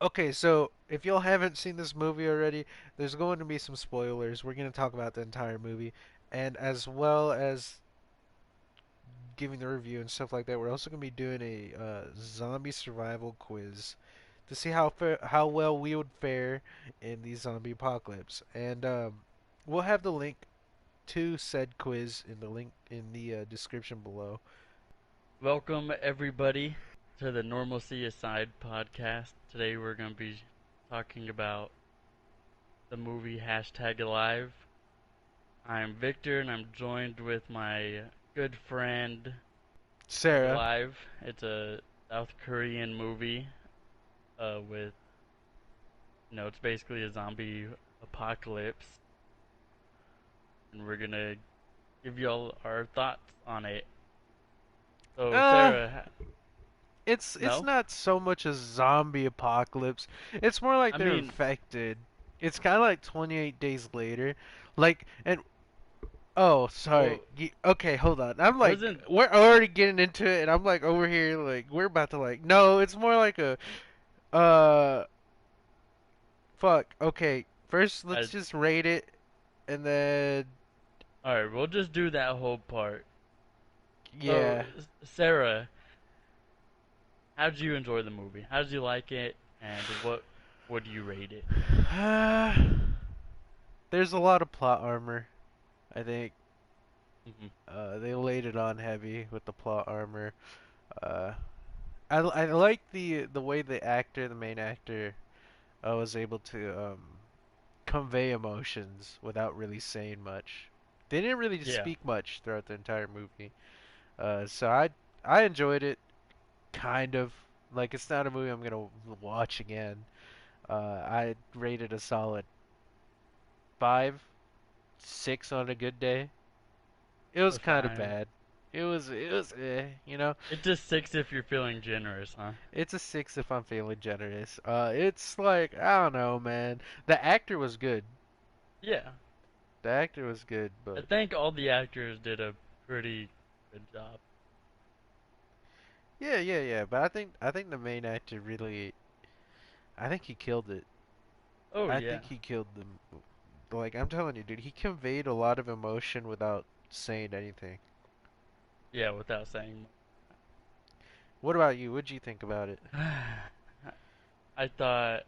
Okay, so if y'all haven't seen this movie already, there's going to be some spoilers. We're going to talk about the entire movie, and as well as giving the review and stuff like that, we're also going to be doing a zombie survival quiz to see how well we would fare in the zombie apocalypse. And we'll have the link to said quiz in the link in the description below. Welcome, everybody, to the Normalcy Aside podcast. Today we're going to be talking about the movie Hashtag Alive. I'm Victor, and I'm joined with my good friend Sarah. Alive. It's a South Korean movie with, it's basically a zombie apocalypse, and we're going to give y'all our thoughts on it. So, Uh, Sarah, it's no? not so much a zombie apocalypse. It's more like I they're mean, infected. It's kind of like 28 days later. Like and oh, sorry. well, Okay, hold on. I'm like wasn't. we're already getting into it and I'm like over here like we're about to like no, it's more like a uh fuck. Okay. First, let's Uh, just rate it and then Alright, we'll just do that whole part. So, yeah. Sarah, how did you enjoy the movie? How did you like it, and what would you rate it? There's a lot of plot armor, I think. Hmm. They laid it on heavy with the plot armor. Uh, I like the way the main actor, was able to convey emotions without really saying much. They didn't really Yeah. speak much throughout the entire movie. So I enjoyed it kind of. Like it's not a movie I'm gonna watch again. I rated a solid 5, 6 on a good day. It was A kind of five. bad. It was you know. It's just six if you're feeling generous, huh? It's a 6 if I'm feeling generous. It's like I don't know, man. The actor was good. Yeah. The actor was good, I but think all the actors did a pretty good job. yeah, yeah, yeah. But I think the main actor really, I think he killed it. Oh, I yeah. think he killed them. Like I'm telling you, dude, he conveyed a lot of emotion without saying anything. Yeah, without saying What about you? What'd you think about it? much. I thought,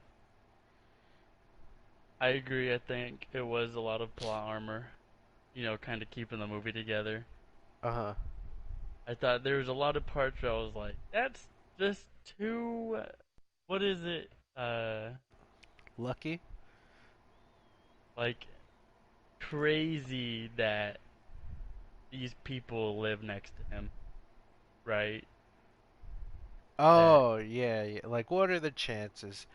I agree, I think it was a lot of plot armor, kind of keeping the movie together. Uh huh. I thought there was a lot of parts where I was like, that's just too. What is it? Lucky. Like crazy that these people live next to him, right? That Oh yeah, yeah. Like what are the chances?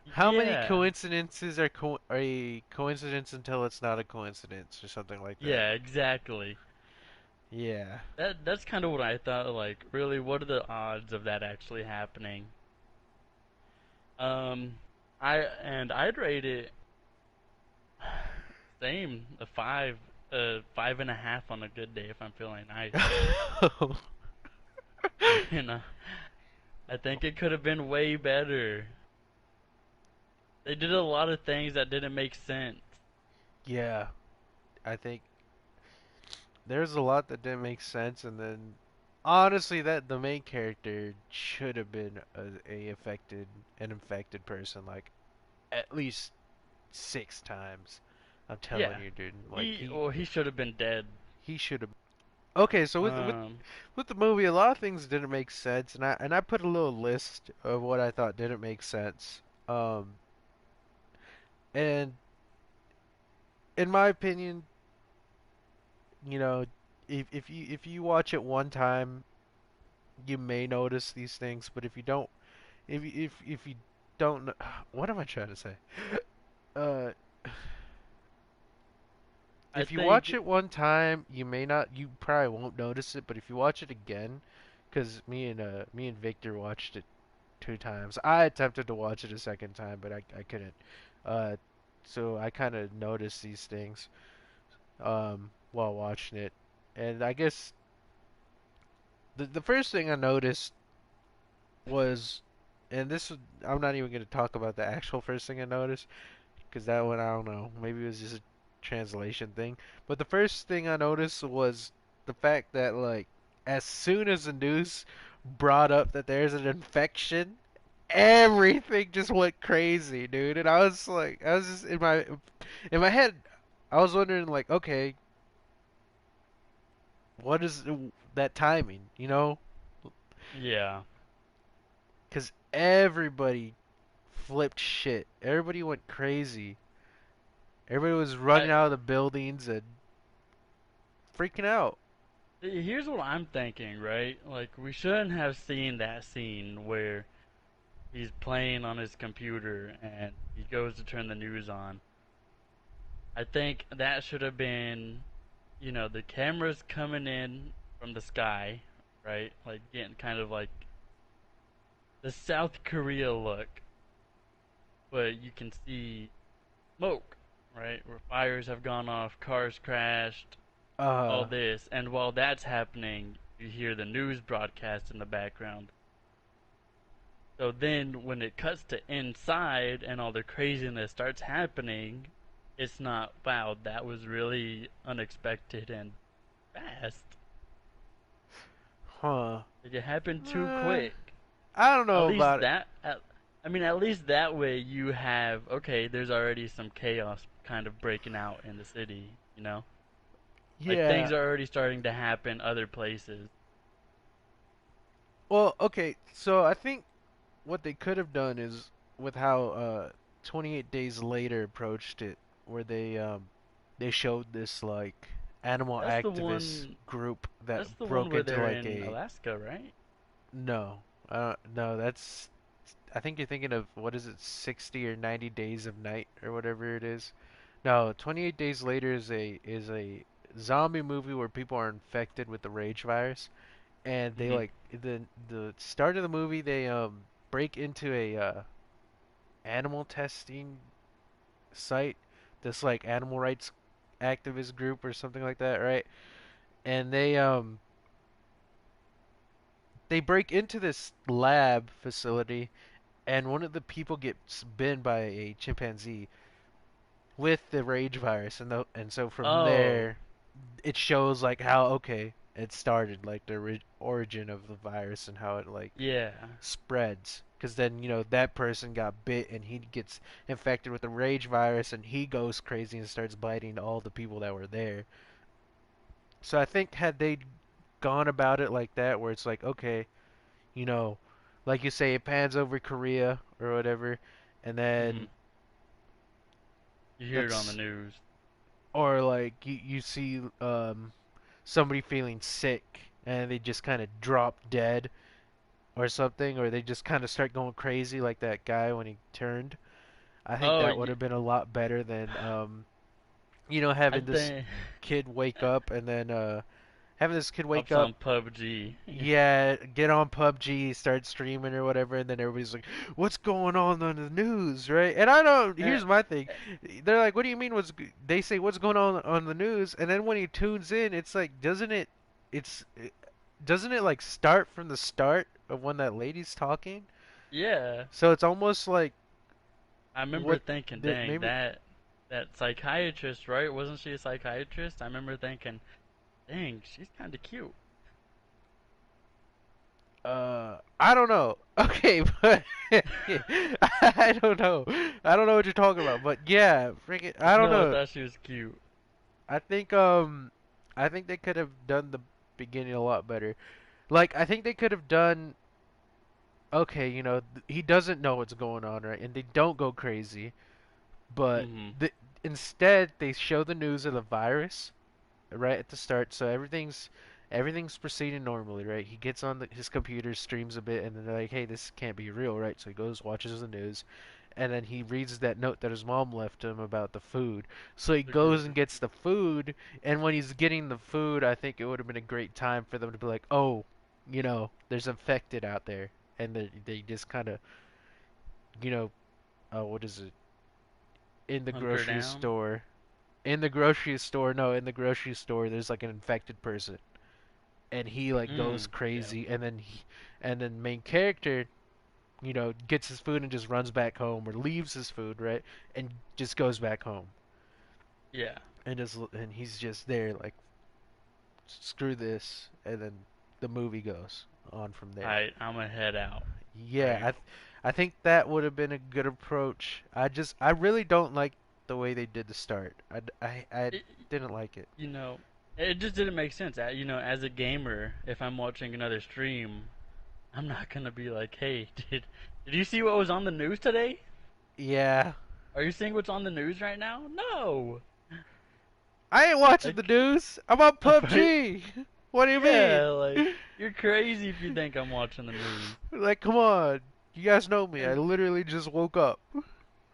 How many yeah, coincidences are a coincidence until it's not a coincidence or something like that? yeah, exactly. Yeah. That's kind of what I thought. Like, really, what are the odds of that actually happening? Um, I'd rate it same a five, 5.5 on a good day if I'm feeling nice. You know, I think it could have been way better. They did a lot of things that didn't make sense. Yeah, I think there's a lot that didn't make sense, and then honestly, that the main character should have been an infected person, like at least 6 times. I'm telling Yeah, you, dude. Like he well he should have been dead. he should have. Okay, so Um, with the movie, a lot of things didn't make sense, and I put a little list of what I thought didn't make sense. Um, and in my opinion, you know, if you watch it one time, you may notice these things, but if you don't, what am I trying to say? Uh, I if you watch think it one time, you probably won't notice it, but if you watch it again, because me and Victor watched it 2 times. I attempted to watch it a second time, but I couldn't. Uh, so I kind of noticed these things while watching it, and I guess the first thing I noticed was and I'm not even gonna talk about the actual first thing I noticed, because that one I don't know. Maybe it was just a translation thing. But the first thing I noticed was the fact that like as soon as the news brought up that there's an infection, everything just went crazy, dude. And I was just in my head, I was wondering like, okay, what is that timing? You know, Yeah. because everybody flipped shit. Everybody went crazy. Everybody was running I out of the buildings and freaking out. Here's what I'm thinking, right? Like we shouldn't have seen that scene where he's playing on his computer and he goes to turn the news on. I think that should have been, the cameras coming in from the sky, right? Like getting kind of like the South Korea look, but you can see smoke, right? Where fires have gone off, cars crashed, all Uh, this. And while that's happening, you hear the news broadcast in the background. So then when it cuts to inside and all the craziness starts happening, it's not, wow, that was really unexpected and fast. huh. It happened too Uh, quick. I don't At know least about it. that, at least that way you have, okay, there's already some chaos kind of breaking out in the city, you know? Like things Yeah. are already starting to happen other places. Well, okay. So I think what they could have done is with how 28 Days Later approached it, where they showed this like animal That's the activist one. group that That's the one broke where into they're like in a Alaska, right? no, no, that's I think you're thinking of what is it, 60 or 90 Days of Night or whatever it is. No, 28 Days Later is a zombie movie where people are infected with the rage virus, and they Hmm. like the start of the movie they break into a animal testing site, this like animal rights activist group or something like that, right? And they break into this lab facility, and one of the people gets bitten by a chimpanzee with the rage virus, and so from Oh, there it shows like how okay it started, like the origin of the virus and how it like yeah. spreads. Because then that person got bit and he gets infected with the rage virus and he goes crazy and starts biting all the people that were there. So I think had they gone about it like that, where it's like okay, you know, like you say, it pans over Korea or whatever, and Hmm. then You hear it on the that's news. or like you see somebody feeling sick and they just kind of drop dead or something, or they just kind of start going crazy like that guy when he turned. I think Oh, that would yeah. have been a lot better than I having this think kid wake up and then having this kid wake hops up, on PUBG. yeah, get on PUBG, start streaming or whatever, and then everybody's like, "What's going on the news?" Right? And I don't. Uh, Here's my thing. They're like, "What do you mean? They say what's going on the news?" And then when he tunes in, it's like, It's doesn't it like start from the start of when that lady's talking? yeah. So it's almost like I remember what thinking, that dang, maybe. that psychiatrist, right? Wasn't she a psychiatrist? I remember thinking, dang, she's kind of cute. I don't know. Okay, but I don't know. I don't know what you're talking about. But yeah, freaking, I don't No, I know. thought she was cute. I think I think they could have done the beginning a lot better. Like I think they could have done okay, he doesn't know what's going on, right? And they don't go crazy, but Hmm. instead they show the news of the virus right at the start, so everything's proceeding normally, right? He gets on his computer, streams a bit, and then they're like, "Hey, this can't be real, right?" So he goes, watches the news, and then he reads that note that his mom left him about the food. So he The goes and grocery. gets the food, and when he's getting the food, I think it would have been a great time for them to be like, "Oh, there's infected out there," and they just kind of, you know, what is it? In the Hunker grocery down. store. In the grocery store, no, in the grocery store, there's like an infected person and he like goes Mm, yeah. crazy and then main character gets his food and just runs back home, or leaves his food, right, and just goes back home, Yeah. and he's just there like, screw this, and then the movie goes on from there. Alright, I'm gonna head out. Yeah, Right. I think that would have been a good approach. I really don't like the way they did the start. I It, didn't like it. you know, it just didn't make sense. As a gamer, if I'm watching another stream, I'm not gonna be like, "Hey, did you see what was on the news today? Yeah, Are you seeing what's on the news right now?" No. I ain't watching the Like, news. I'm on right? PUBG. What do you Yeah, mean? like you're crazy if you think I'm watching the news. Like, come on. You guys know me. I And literally just woke up.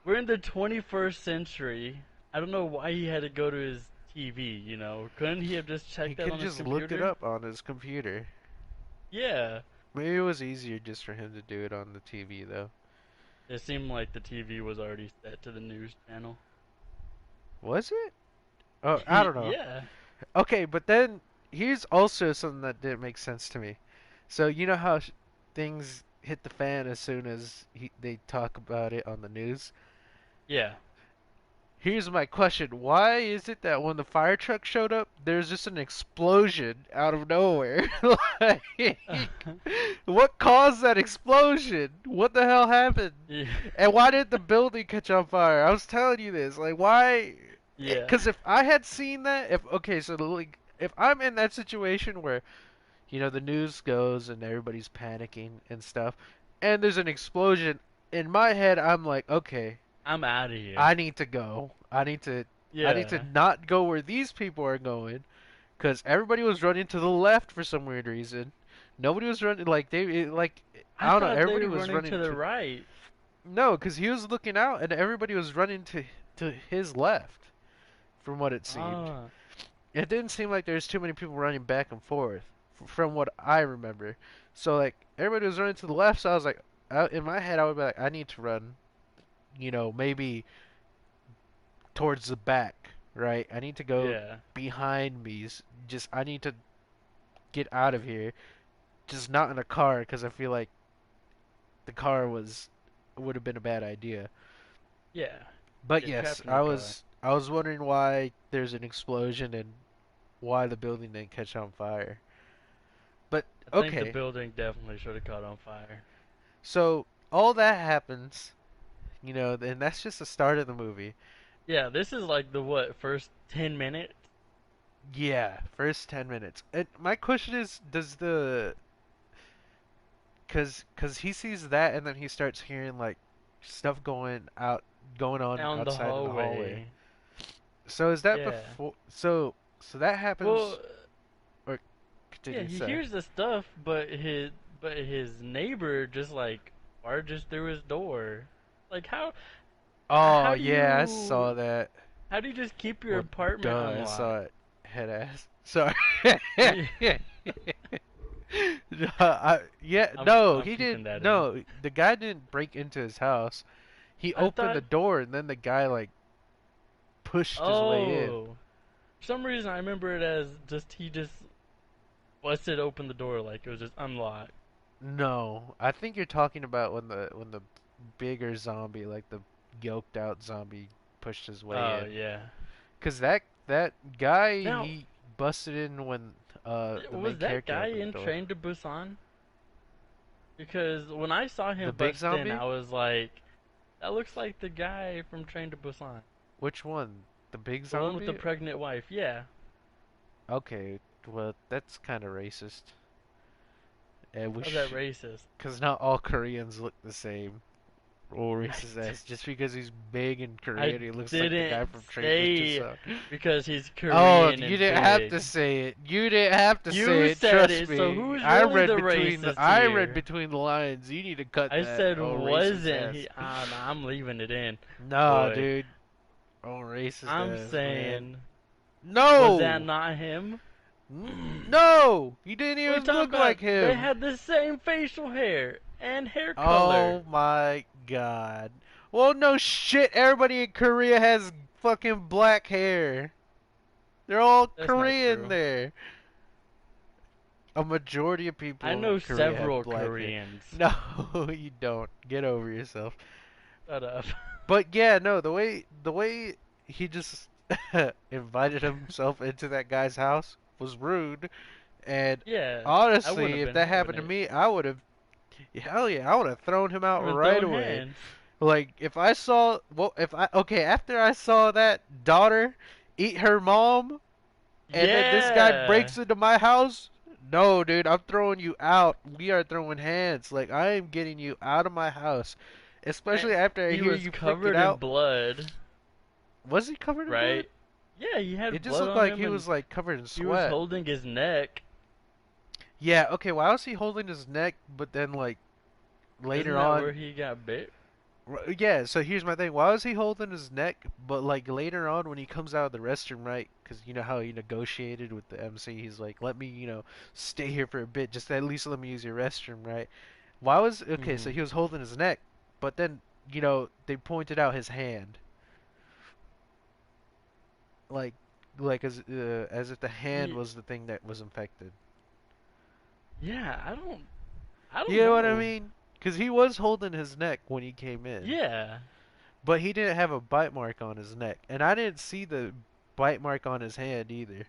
we're in the 21st century. I don't know why he had to go to his TV. Couldn't he have just He checked that could on his just looked it computer? up on his computer. Yeah. Maybe it was easier just for him to do it on the TV, though. It seemed like the TV was already set to the news channel. Was it? Oh, I don't know. Yeah. Okay, but then here's also something that didn't make sense to me. So you know how things hit the fan as soon as they talk about it on the news? Yeah. Here's my question. Why is it that when the fire truck showed up, there's just an explosion out of nowhere? Like, what caused that explosion? What the hell happened? Yeah. And why did the building catch on fire? I was telling you this. Like, why? Yeah. Because if I had seen that, okay, so like, if I'm in that situation where the news goes and everybody's panicking and stuff, and there's an explosion, in my head, I'm like, okay, I'm out of I here. need to go. I need to Yeah. not go where these people are going, because everybody was running to the left for some weird reason. Nobody was running like like, I I don't know. thought they Everybody were was running to running the to right. no, because he was looking out, and everybody was running to his left, from what it seemed. Ah. It didn't seem like there was too many people running back and forth, from what I remember. So like everybody was running to the left, so I was like, in my head, I would be like, I need to run, maybe towards the back, right? I need to go Yeah. behind me. Just I need to get out of here. Just not in a car, because I feel like the car would have been a bad idea. Yeah. But Get yes, trapped in I the car. was I was wondering why there's an explosion and why the building didn't catch on fire. But I think the okay, building definitely should have caught on fire. so all that happens, and that's just the start of the movie. Yeah, this is like the what, first 10 minutes? Yeah, first 10 minutes. And my question is, does the cuz he sees that and then he starts hearing like stuff going on Down the outside in the hallway. hallway. So is that Yeah. before so that Well, happens, or yeah, continue, he sorry. hears the stuff, but his neighbor just like barges through his door. Like Oh, how do yeah, I saw you that. how do you just keep your Well, apartment duh, I unlocked? saw it. Head ass. Sorry. Yeah, Yeah, no, I'm he keeping didn't. that in. No, the guy didn't break into his house. He I opened the thought, door and then the guy like pushed his way in. oh, for some reason I remember it as just he just busted open the door like it was just unlocked. No, I think you're talking about when the bigger zombie, like the yoked out zombie, pushed his way Oh in. yeah. 'Cause that guy, Now, he busted in when the main was that character guy opened the in door. Train to Busan? Because when I saw The him big bust in, zombie? I was like, that looks like the guy from Train to Busan. Which one? The big The one with the zombie? pregnant wife. Yeah. Okay, well that's kind of racist. And we How's that should, racist? cause not all Koreans look the same. Or racist ass. Just because he's big in I Korean, he looks like the guy didn't from Train to say Busan. because he's Oh, Korean you and didn't have big. to say it. You didn't have to You say it. said Trust it, so me. who's I really read the between the racist I read here? between the lines. You need to cut I that. said Oh, racist wasn't ass. he? Ah, nah, I'm leaving it in. No, Boy, dude. Oh, racist I'm ass, man. saying, was that No. not him? No. He didn't What are you even talking look like about? They him. had the same facial hair and hair color. Oh my god. Well, no shit. Everybody in Korea has fucking black hair. They're all That's not Korean true. there. a majority of I people in know Korea several have black hair. Koreans. No, you don't. Get over yourself. Shut up. But yeah, no, the way he just invited himself into that guy's house was rude. And Yeah, I wouldn't honestly, have if been that having happened to it. me, I would have, hell yeah, I would have thrown him out You've been right throwing away. hands. Like if I saw, well, if I okay, after I saw that daughter eat her mom, and then this guy Yeah. breaks into my house, no, dude, I'm throwing you out. We are throwing hands. Like I am getting you out of my house, And especially after I he hear was you freaking covered in out. blood, Was he covered in blood? right? Yeah, he It had just blood looked on like him he and was like covered in he was sweat. holding his neck. Yeah, okay, why was he holding his neck, but then like Isn't later that where on, he got bit? yeah, so here's my thing. Why was he holding his neck, but like later on when he comes out of the restroom, right? Because you know how he negotiated with the MC, he's like, let me, stay here for a bit, just at least let me use your restroom, right? Why was, okay, so Hmm. he was holding his neck, but then, they pointed out his hand, like, as if the hand Ye- was the thing that was infected. Yeah, I You don't know what I know. mean? Because he was holding his neck when he came in. Yeah, But he didn't have a bite mark on his neck, and I didn't see the bite mark on his hand either.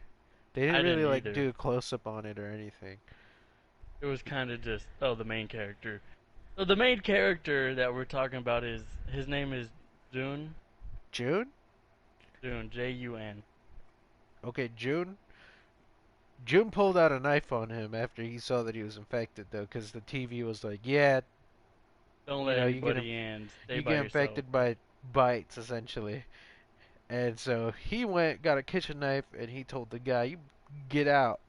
They didn't I really didn't like either. do a close up on it or anything. It was kind of just, oh, the main character. So the main character that we're talking about is his name is Jun. June? Jun, Jun. Okay, June. June pulled out a knife on him after he saw that he was infected, though, because the TV was like, "Yeah, Don't you let know, you get anybody in. Stay you by get yourself. infected by bites essentially." And so he went, got a kitchen knife, and he told the guy, "You get out.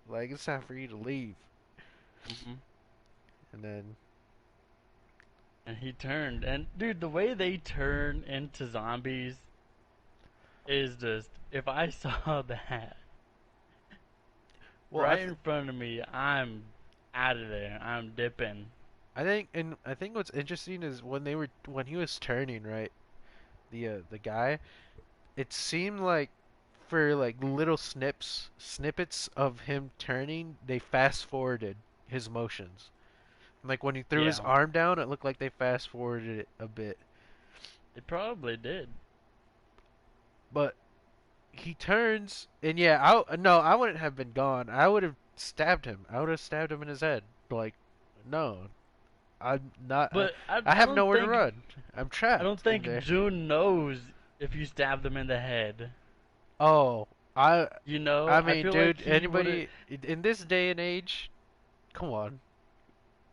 Like it's time for you to leave." Hmm. And then, And he turned, and dude, the way they turn into zombies is just, if I saw that well, right in front of me, I'm out of there. I'm dipping. I think what's interesting is when he was turning, right? The guy, it seemed like for like little snippets of him turning, they fast forwarded his motions. Like when he threw his Yeah, arm down, it looked like they fast forwarded it a bit. it probably did. But he turns, and yeah, I no, I wouldn't have been gone. I would have stabbed him. I would have stabbed him in his head. Like, no, I'm not. But I have nowhere to run. I'm I don't trapped in think there. June knows if you stab them in the head. Oh, I You know, I I mean, feel like dude, he would have. anybody in this day and age, come on.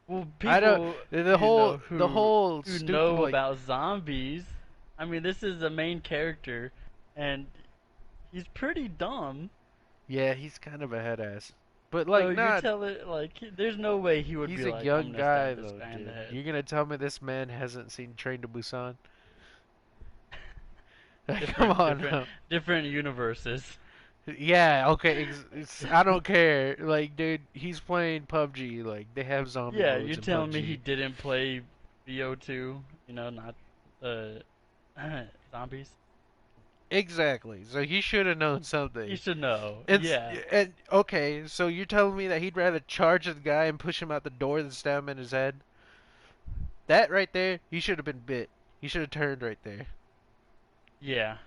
Well, I don't people the whole the who whole stupid know like about zombies. I mean, this is the main character, and he's pretty dumb. yeah, he's kind of a head ass. But So like you're not telling there's no way he would he's be a like, I'm young gonna guy stab this though, guy in the dude. head. You're gonna tell me this man hasn't seen Train to Busan? Come Different, on different, now. different universes. Yeah, okay, I don't care. Like, dude, he's playing PUBG. Like, they have zombie Yeah, you're modes in telling me he PUBG. didn't play VO2, not uh zombies. Exactly. So he should have known You something. should know. And Yeah, and okay, so you're telling me that he'd rather charge the guy and push him out the door than stab him in his head? That right there, he should have been bit. He should have turned right there. yeah.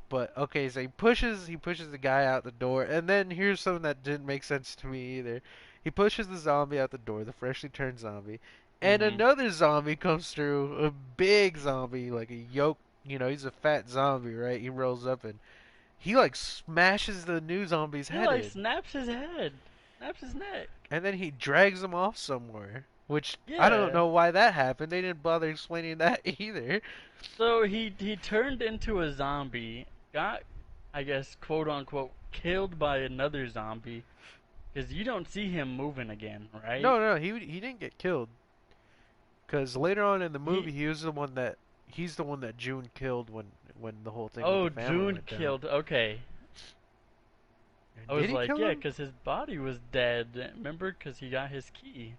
But okay, so he pushes the guy out the door, and then here's something that didn't make sense to me either. He pushes the zombie out the door, the freshly turned zombie, and Mhm. another zombie comes through, a big zombie, like a yoke. He's a fat zombie, right? He rolls up and he like smashes the new zombie's He head like in, snaps his head, snaps his neck. and then he drags him off somewhere. Which I don't Yeah. know why that happened. They didn't bother explaining that either. So he turned into a zombie, got, I guess, quote unquote, killed by another zombie, because you don't see him moving again, right? No, no, he didn't get killed. Because later on in the movie, He he's the one that June killed when the whole thing with the Oh, family June went down. killed. Okay, I Did was he like, kill yeah, him? because his body was dead. Remember, because he got his key.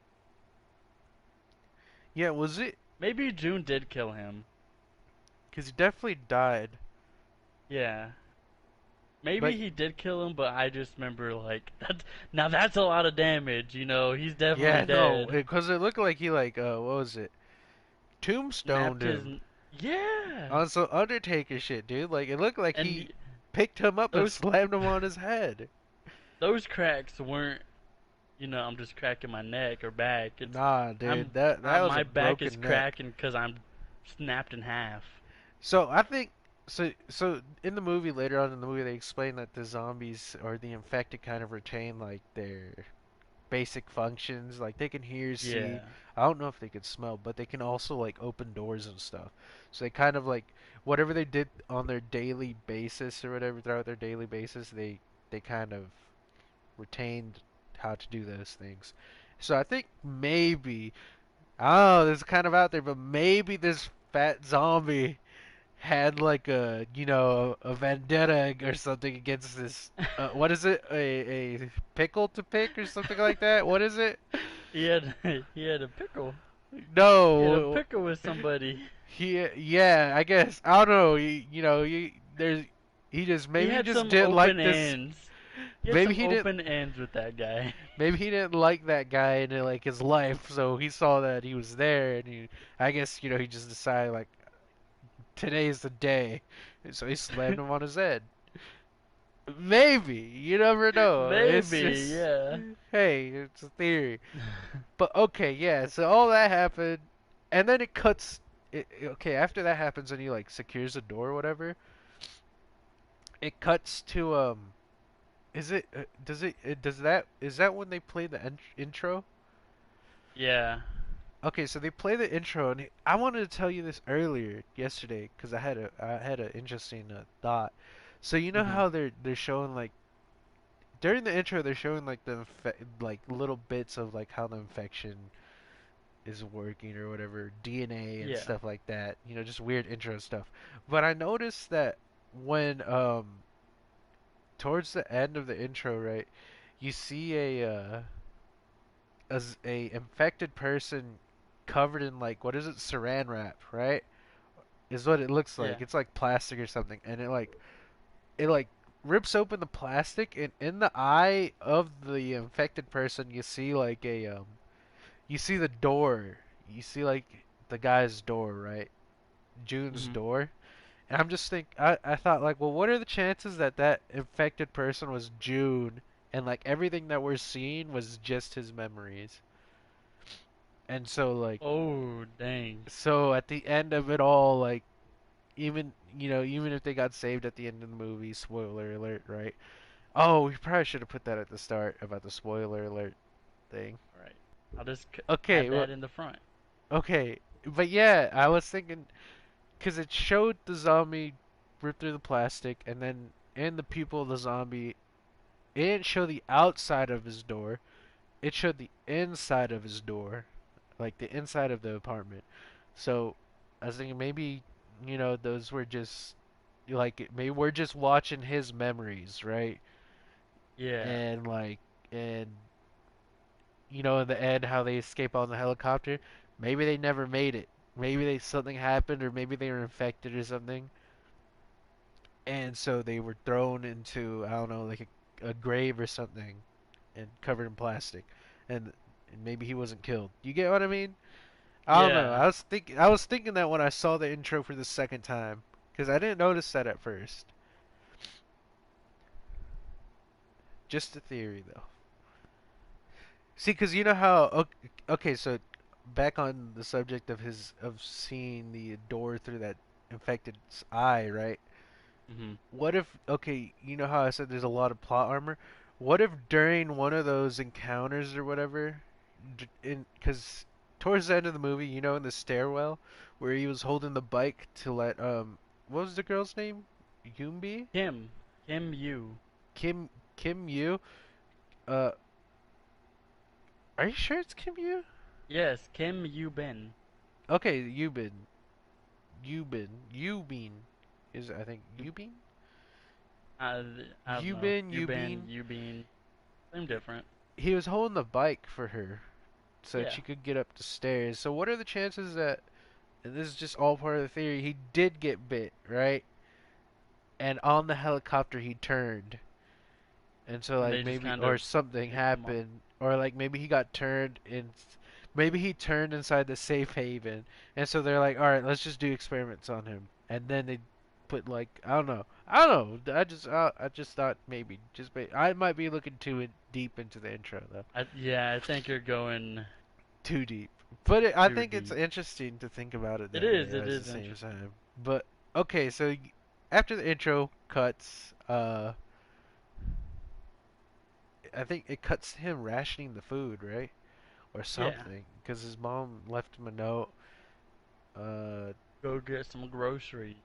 Yeah, was it? Maybe June did kill him. Because he definitely died. Yeah. Maybe But he did kill him, but I just remember like that's a lot of damage. He's definitely yeah, no, dead. because it looked like he like what was it? Tombstoned Snapped his. him Yeah, on some Undertaker shit, dude. Like it looked like and he picked him up and those slammed him on his head. those cracks weren't. I'm just cracking my neck or back. Nah, dude, I'm that was a my back is broken neck. cracking because I'm snapped in half. So I think so in the movie later on in the movie they explain that the zombies or the infected kind of retain like their basic functions. Like they can hear, see. Yeah, I don't know if they could smell, but they can also like open doors and stuff. So they kind of like whatever they did on their daily basis or whatever throughout their daily basis, they kind of retained how to do those things. So I think maybe oh, this is kind of out there, but maybe this fat zombie had like a a vendetta or something against this what is it, a pickle to pick or something like that, what is it? he had he had a pickle. He had a No, pickle with somebody. yeah, I guess I don't know, there's he just He maybe he had just some didn't open like this, ends. He had maybe some he didn't open ends with that guy. maybe he didn't like that guy in like his life, so he saw that he was there and I guess he just decided like today's the day, so he slammed him on his head. Maybe. You never know. It's Maybe, just, yeah. hey, it's a theory. But okay, yeah. So all that happened, and then it cuts. Okay, after that happens, and he like secures the door or whatever. It cuts to Is it? Does it? Does that? Is that when they play the intro? Yeah. Okay, so they play the intro, and I wanted to tell you this earlier yesterday because I had a interesting thought. So you know Mhm. how they're showing like during the intro they're showing like like little bits of like how the infection is working or whatever, DNA and Yeah. stuff like that, just weird intro stuff. But I noticed that when towards the end of the intro, right, you see a infected person covered in like what is it, saran wrap, right, is what it looks Yeah. like. It's like plastic or something, and it like rips open the plastic, and in the eye of the infected person you see like you see the door. You see like the guy's door, right? June's Mhm. door. And I'm just I thought like, well, what are the chances that that infected person was June and like everything that we're seeing was just his memories. And so like Oh, dang. so at the end of it all, like even if they got saved at the end of the movie, spoiler alert, right? Oh, we probably should have put that at the start about the spoiler alert thing. All right. I'll just Okay, add well, that in the front. okay, but yeah, I was thinking because it showed the zombie rip through the plastic, and then in the people of the zombie, it didn't show the outside of his door. It showed the inside of his door, like the inside of the apartment. So I was thinking maybe those were just like maybe we're just watching his memories, right? Yeah. And like and in the end how they escape on the helicopter. Maybe they never made it. Maybe something happened, or maybe they were infected or something, and so they were thrown into I don't know like a grave or something and covered in plastic, and maybe he wasn't killed. You get what I mean? I don't know. Yeah. I was thinking that when I saw the intro for the second time because I didn't notice that at first. Just a theory though. See, because you know how okay, so back on the subject of his of seeing the door through that infected's eye, right? Mhm. What if, okay, you know how I said there's a lot of plot armor? What if during one of those encounters or whatever, because towards the end of the movie, in the stairwell where he was holding the bike to let, what was the girl's name? Yumbi? Kim. Kim Yu. Kim, Kim Yu? Uh, are you sure it's Kim Yu? Yes, Kim Yu Ben. Okay, Yubin is, I think, Yubin? I don't know. Yubin, Yu Ben, Yubin. Yu Bean. Same different. He was holding the bike for her so that Yeah. she could get up the stairs. So what are the chances that, and this is just all part of the theory, he did get bit, right? and on the helicopter he turned, and so And like they just maybe kind or of something picked him up. happened, or like maybe he got turned in, maybe he turned inside the safe haven, and so they're like, all right, let's just do experiments on him, and then they put like I don't know, I just thought maybe I might be looking deep into the intro though, Yeah, I think you're going too deep, but I too think it's deep. interesting to think about it It that way is. It at the is same interesting. time. But okay, so after the intro cuts, I think it cuts to him rationing the food, right? Or Yeah. something, because his mom left him a note. Uh, Go get some groceries.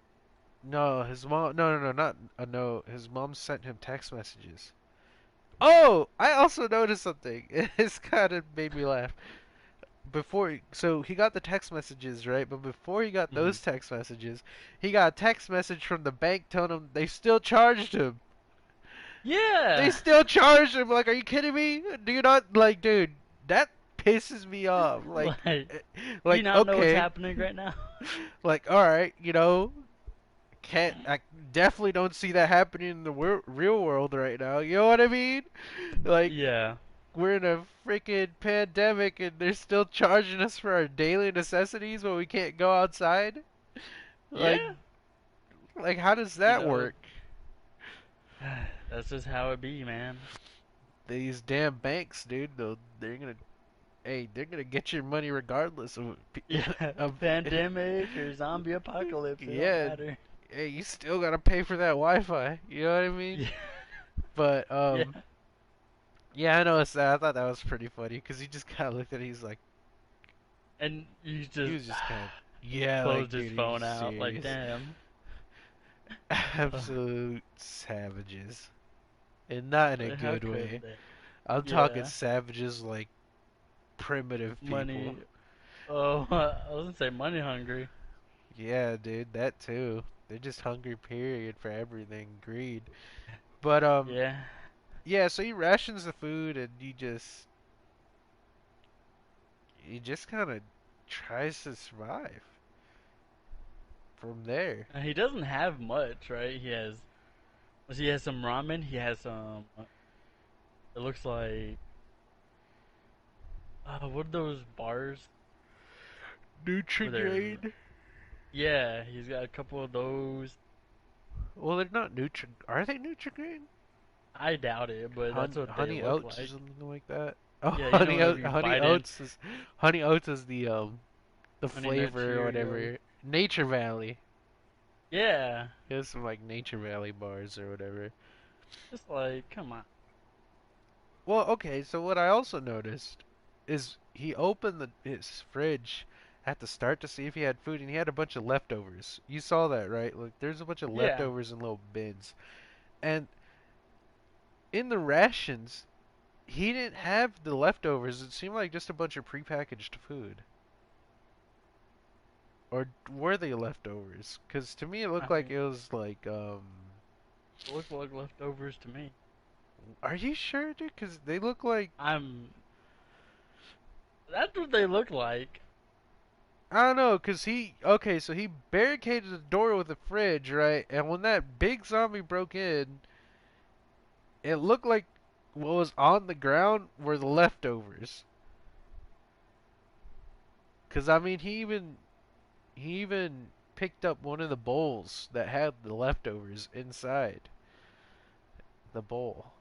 no, his mom, no, not a note. His mom sent him text messages. Oh, I also noticed something. It's kind of made me laugh. So he got the text messages, right? But before he got Hmm. those text messages, he got a text message from the bank telling him they still charged him. They Yeah. still charged him. Like, are you kidding me? Do you not like, dude? That pisses me off. Like, Eh, do you like not know what's okay, happening right now? like all right, can't I definitely don't see that happening in the real world right now. You know what I mean? Like Yeah. we're in a freaking pandemic and they're still charging us for our daily necessities when we can't go outside. Like Yeah. like how does You that know, work? that's just how it be, man. These damn banks, dude, they're gonna get your money regardless of Yeah. of Pandemic or zombie apocalypse, it don't yeah. matter. Hey, you still gotta pay for that Wi-Fi. You know what I mean? Yeah. But Yeah. yeah, I noticed that. I thought that was pretty funny because he just kind of looked at it. He's like, And you he just was just kind of, yeah, closed like, his dude, are you phone out. Like, serious? damn. Ugh, Absolute savages, and not in a like, how good could way. they? I'm talking Yeah. savages like primitive people. Money. Oh, I was gonna say money hungry. Yeah, dude, that too. They're just hungry, period, for everything, greed. But Yeah. yeah. So he rations the food, and he just kind of tries to survive from there. He doesn't have much, right? He has some ramen. He has some. It looks like. What are those bars where there's? Nutrigrain. Yeah, he's got a couple of those. Well, they're not Nutri. Are they Nutrigrain? I doubt it, but that's what they Honey look oats or like. something like that. Oh, Yeah, you know, whenever you bite in Honey oats is the Honey Nut flavor or Cheerios. whatever. Nature Valley. Yeah, There's some like Nature Valley bars or whatever. just like, come on. Well, okay. So what I also noticed is he opened his fridge at the start to see if he had food, and he had a bunch of leftovers. You saw that, right? Like, there's a bunch of Yeah, leftovers in little bins, and in the rations, he didn't have the leftovers. It seemed like just a bunch of prepackaged food. Or were they leftovers? Because to me it I looked like mean, it was like, it looked like leftovers to me. are you sure, dude? Because they look like, I'm. That's what they look like. I don't know, because okay, so he barricaded the door with a fridge, right? And when that big zombie broke in, it looked like what was on the ground were the leftovers. Because, I mean, he even picked up one of the bowls that had the leftovers inside the bowl.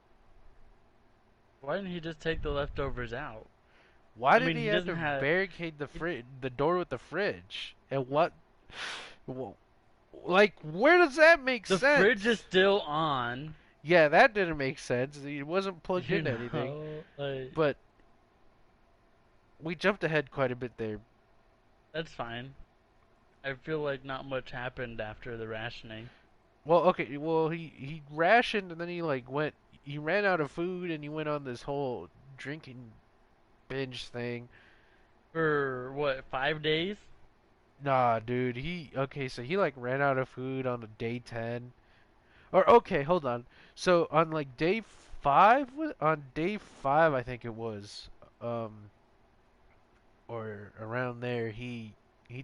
Why didn't he just take the leftovers out? Why I did mean, he he have doesn't to have. barricade He, the door with the fridge? And what? Like, where does that make the fridge is sense? still on. Yeah, that didn't make sense. It wasn't plugged You into anything. know, like But we jumped ahead quite a bit there. that's fine. I feel like not much happened after the rationing. Well, okay. Well, he rationed and then he like went. He ran out of food and he went on this whole drinking binge thing. For what, 5 days? Nah, dude. Okay. So he like ran out of food on the day 10. Or okay, hold on. So on like day five, on day five, I think it was, um, or around there, he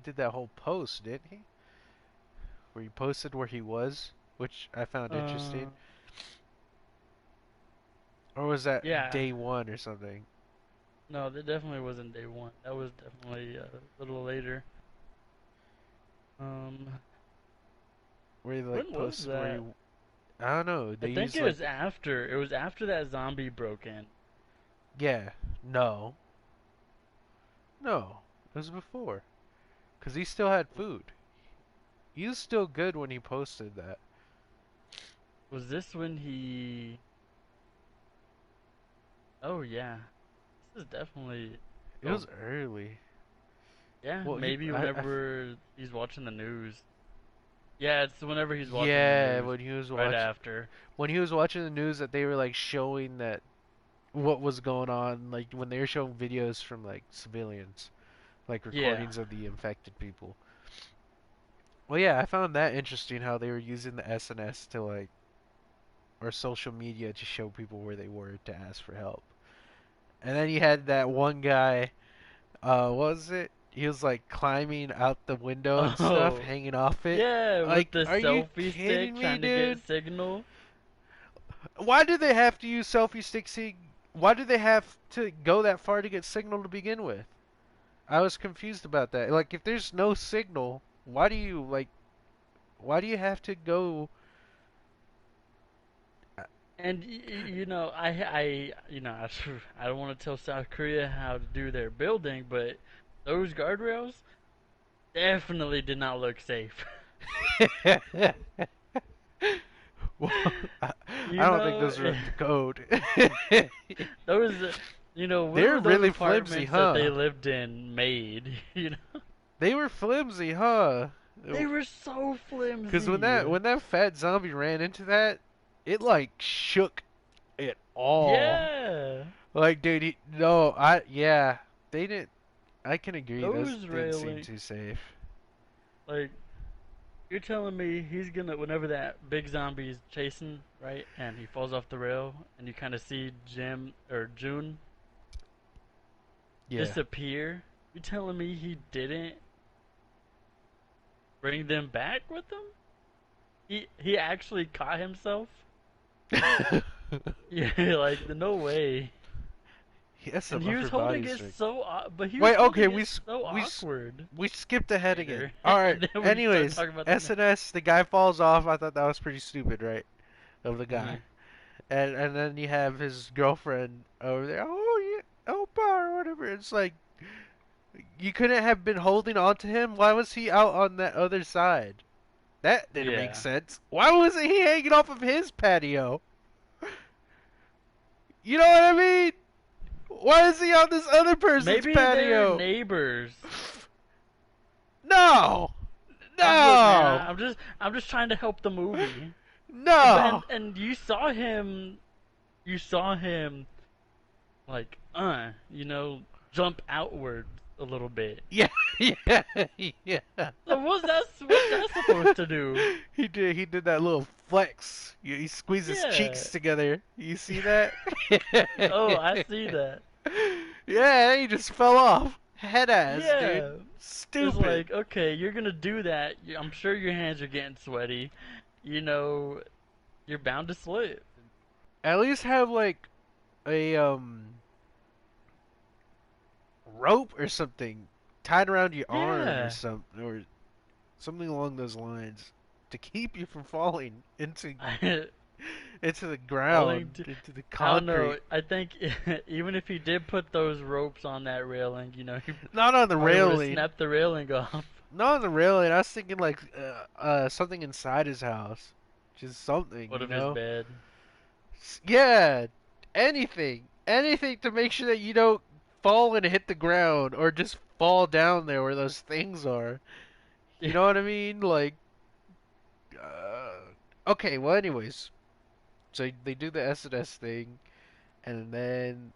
did that whole post, didn't he? Where he posted where he was which I found Uh, interesting. Or was that yeah. day one or something? No, that definitely wasn't day one. That was definitely a little later. Um, Where he like when was posted where he, that? I don't know, I they think used it was like, after. It was after that zombie broke in. yeah, no, no, it was before. Because he still had food. He was still good when he posted that. Was this when he? Oh yeah, this is definitely. It Oh was early. yeah, Well, maybe whenever he's watching the news. Yeah, it's whenever he's watching the yeah, news. Right after. when he was watching the news that they were like showing that what was going on, like when they were showing videos from like civilians, like Yeah. recordings of the infected people. Well, yeah, I found that interesting how they were using the SNS to like or social media to show people where they were to ask for help. And then you had that one guy, what was it? He was like climbing out the window and stuff, Oh, hanging off it. yeah, with Like, the are you selfie stick kidding me, trying to get dude? signal. Why do they have to use selfie sticks? Why do they have to go that far to get signal to begin with? I was confused about that. Like, if there's no signal, why do you like? Why do you have to go? uh, And I don't want to tell South Korea how to do their building, but those guardrails definitely did not look safe. Well, I, You I don't think know, those are up to code. those, what They're were those really flimsy, apartments that they huh? lived in made? They were flimsy, huh? They were so Because when flimsy. that fat zombie ran into that, it like shook it all. Yeah, Like, dude, no, yeah, they didn't. I can agree, those those didn't seem railing, too safe. like you're telling me he's gonna whenever that big zombie's chasing, right, and he falls off the rail, and you kind of see Jim or June Yeah. disappear. You telling me he didn't bring them back with him? He actually caught himself. Yeah, like no way. He has And some he upper was holding body it strength. but he was Wait, okay, holding it so awkward we skipped ahead again. later. All right. And then we start Anyways, talking about the next. SNS, the guy falls off. I thought that was pretty stupid, right? Of the Hmm. guy, and then you have his girlfriend over there. Oh yeah, Opa or whatever. It's like you couldn't have been holding on to him. Why was he out on that other side? That didn't make Yeah. sense. Why wasn't he hanging off of his patio? You know what I mean? Why is he on this other person's Maybe they're patio? neighbors. No! Look, man, No! I'm just trying to help the movie. No! And you saw him like jump outwards a little bit. Yeah, yeah, yeah. So what's that supposed to do? He did that little flex. He squeezed his Yeah. cheeks together. You see that? Oh, I see that. Yeah, he just fell off. Head ass, dude. Yeah. It's Stupid. like, okay, you're gonna do that. I'm sure your hands are getting sweaty. You know, you're bound to slip. At least have like a rope or something tied around your arm Yeah. or something along those lines to keep you from falling into the Falling ground, to, into the I don't know. concrete. I think even if he did put those ropes on that railing, he Not on the probably would have railing. snapped the railing off. Not on the railing. I was thinking like something inside his house. Just something, What you of his know? bed? Yeah, anything. Anything to make sure that you don't fall and hit the ground or just fall down there where those things are. You know what I mean? Like, okay, well, anyways. So they do the S&S thing, and then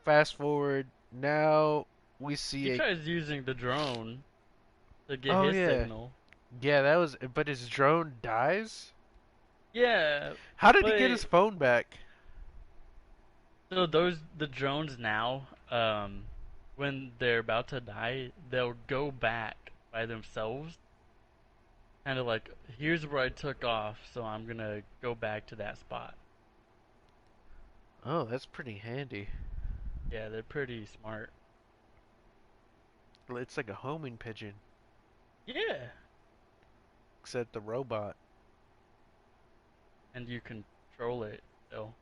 fast forward, now we He see a. tries using the drone to get Oh, his yeah. signal. Yeah, that was. But his drone dies? Yeah, How did he get his but phone back? so the drones now, when they're about to die, they'll go back by themselves kind of like, here's where I took off, so I'm gonna go back to that spot. Oh, that's pretty handy. Yeah, they're pretty smart. It's like a homing pigeon, Yeah, except the robot. and you control it still,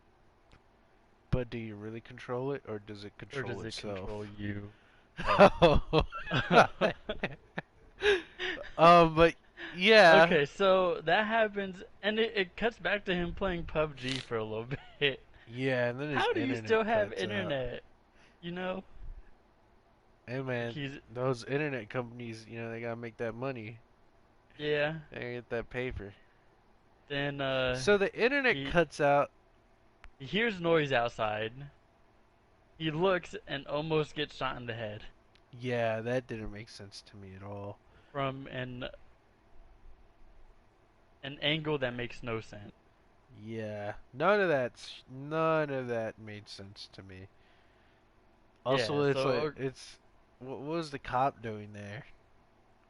But do you really control it, or does it or control does it control itself? you? Oh. But yeah, Okay, so that happens, and it cuts back to him playing PUBG for a little bit. yeah, and then his How do you internet still have cuts out. internet? You know, Hey like man, he's those internet companies, they gotta make that money. yeah. They gotta get that paper. Then So the internet he cuts out. he hears noise outside. He looks and almost gets shot in the head Yeah, that didn't make sense to me at all. from an angle that makes no sense. Yeah, none of that made sense to me. Also, Yeah, it's like so what was the cop doing there?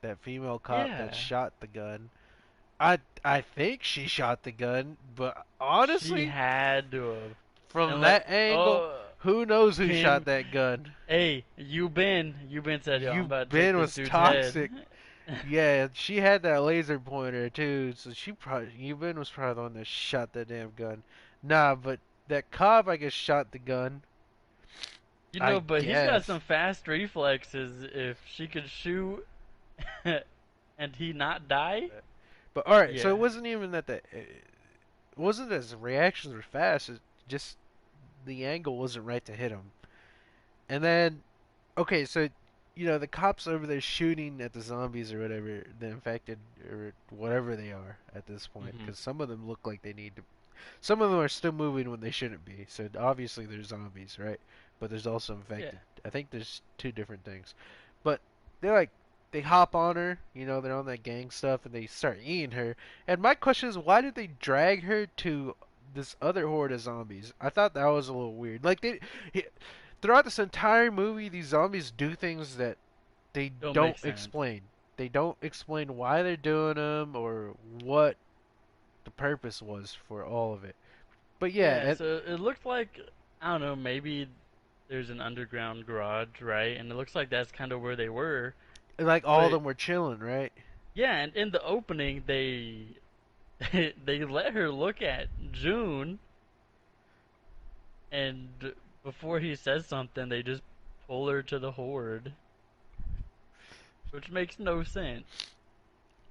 That female cop that yeah, shot the gun. I think she shot the gun, but she honestly, had to have. from And like, that angle, oh, who knows who shot Kim, that gun? hey, you been said, yo, I'm You about to take Ben this was dude's head. toxic. Yeah, she had that laser pointer too, so she probably you Ben was probably the one that shot that damn gun. Nah, but that cop I guess shot the gun. You know, I but he's got guess. some fast reflexes. If she could shoot and he not die, But all right, so yeah. it wasn't even that it wasn't that his reactions were fast. It just the angle wasn't right to hit him. And then okay, so the cops over there shooting at the zombies or whatever, the infected or whatever they are at this point, Hmm. because some of them look like they need to. Some of them are still moving when they shouldn't be. So obviously there's zombies, right? But there's also Yeah. infected. I think there's two different things. But they're like they hop on her, they're on that gang stuff and they start eating her. And my question is why did they drag her to this other horde of zombies? I thought that was a little weird. Like throughout this entire movie these zombies do things that they Don't don't make sense. explain. They don't explain why they're doing them or what the purpose was for all of it. But Yeah, yeah, so it looked like, I don't know, maybe there's an underground garage, right? And it looks like that's kind of where they were. like all of But them were chilling, right? yeah, and in the opening they let her look at June, and before he says something, they just pull her to the horde, which makes no sense.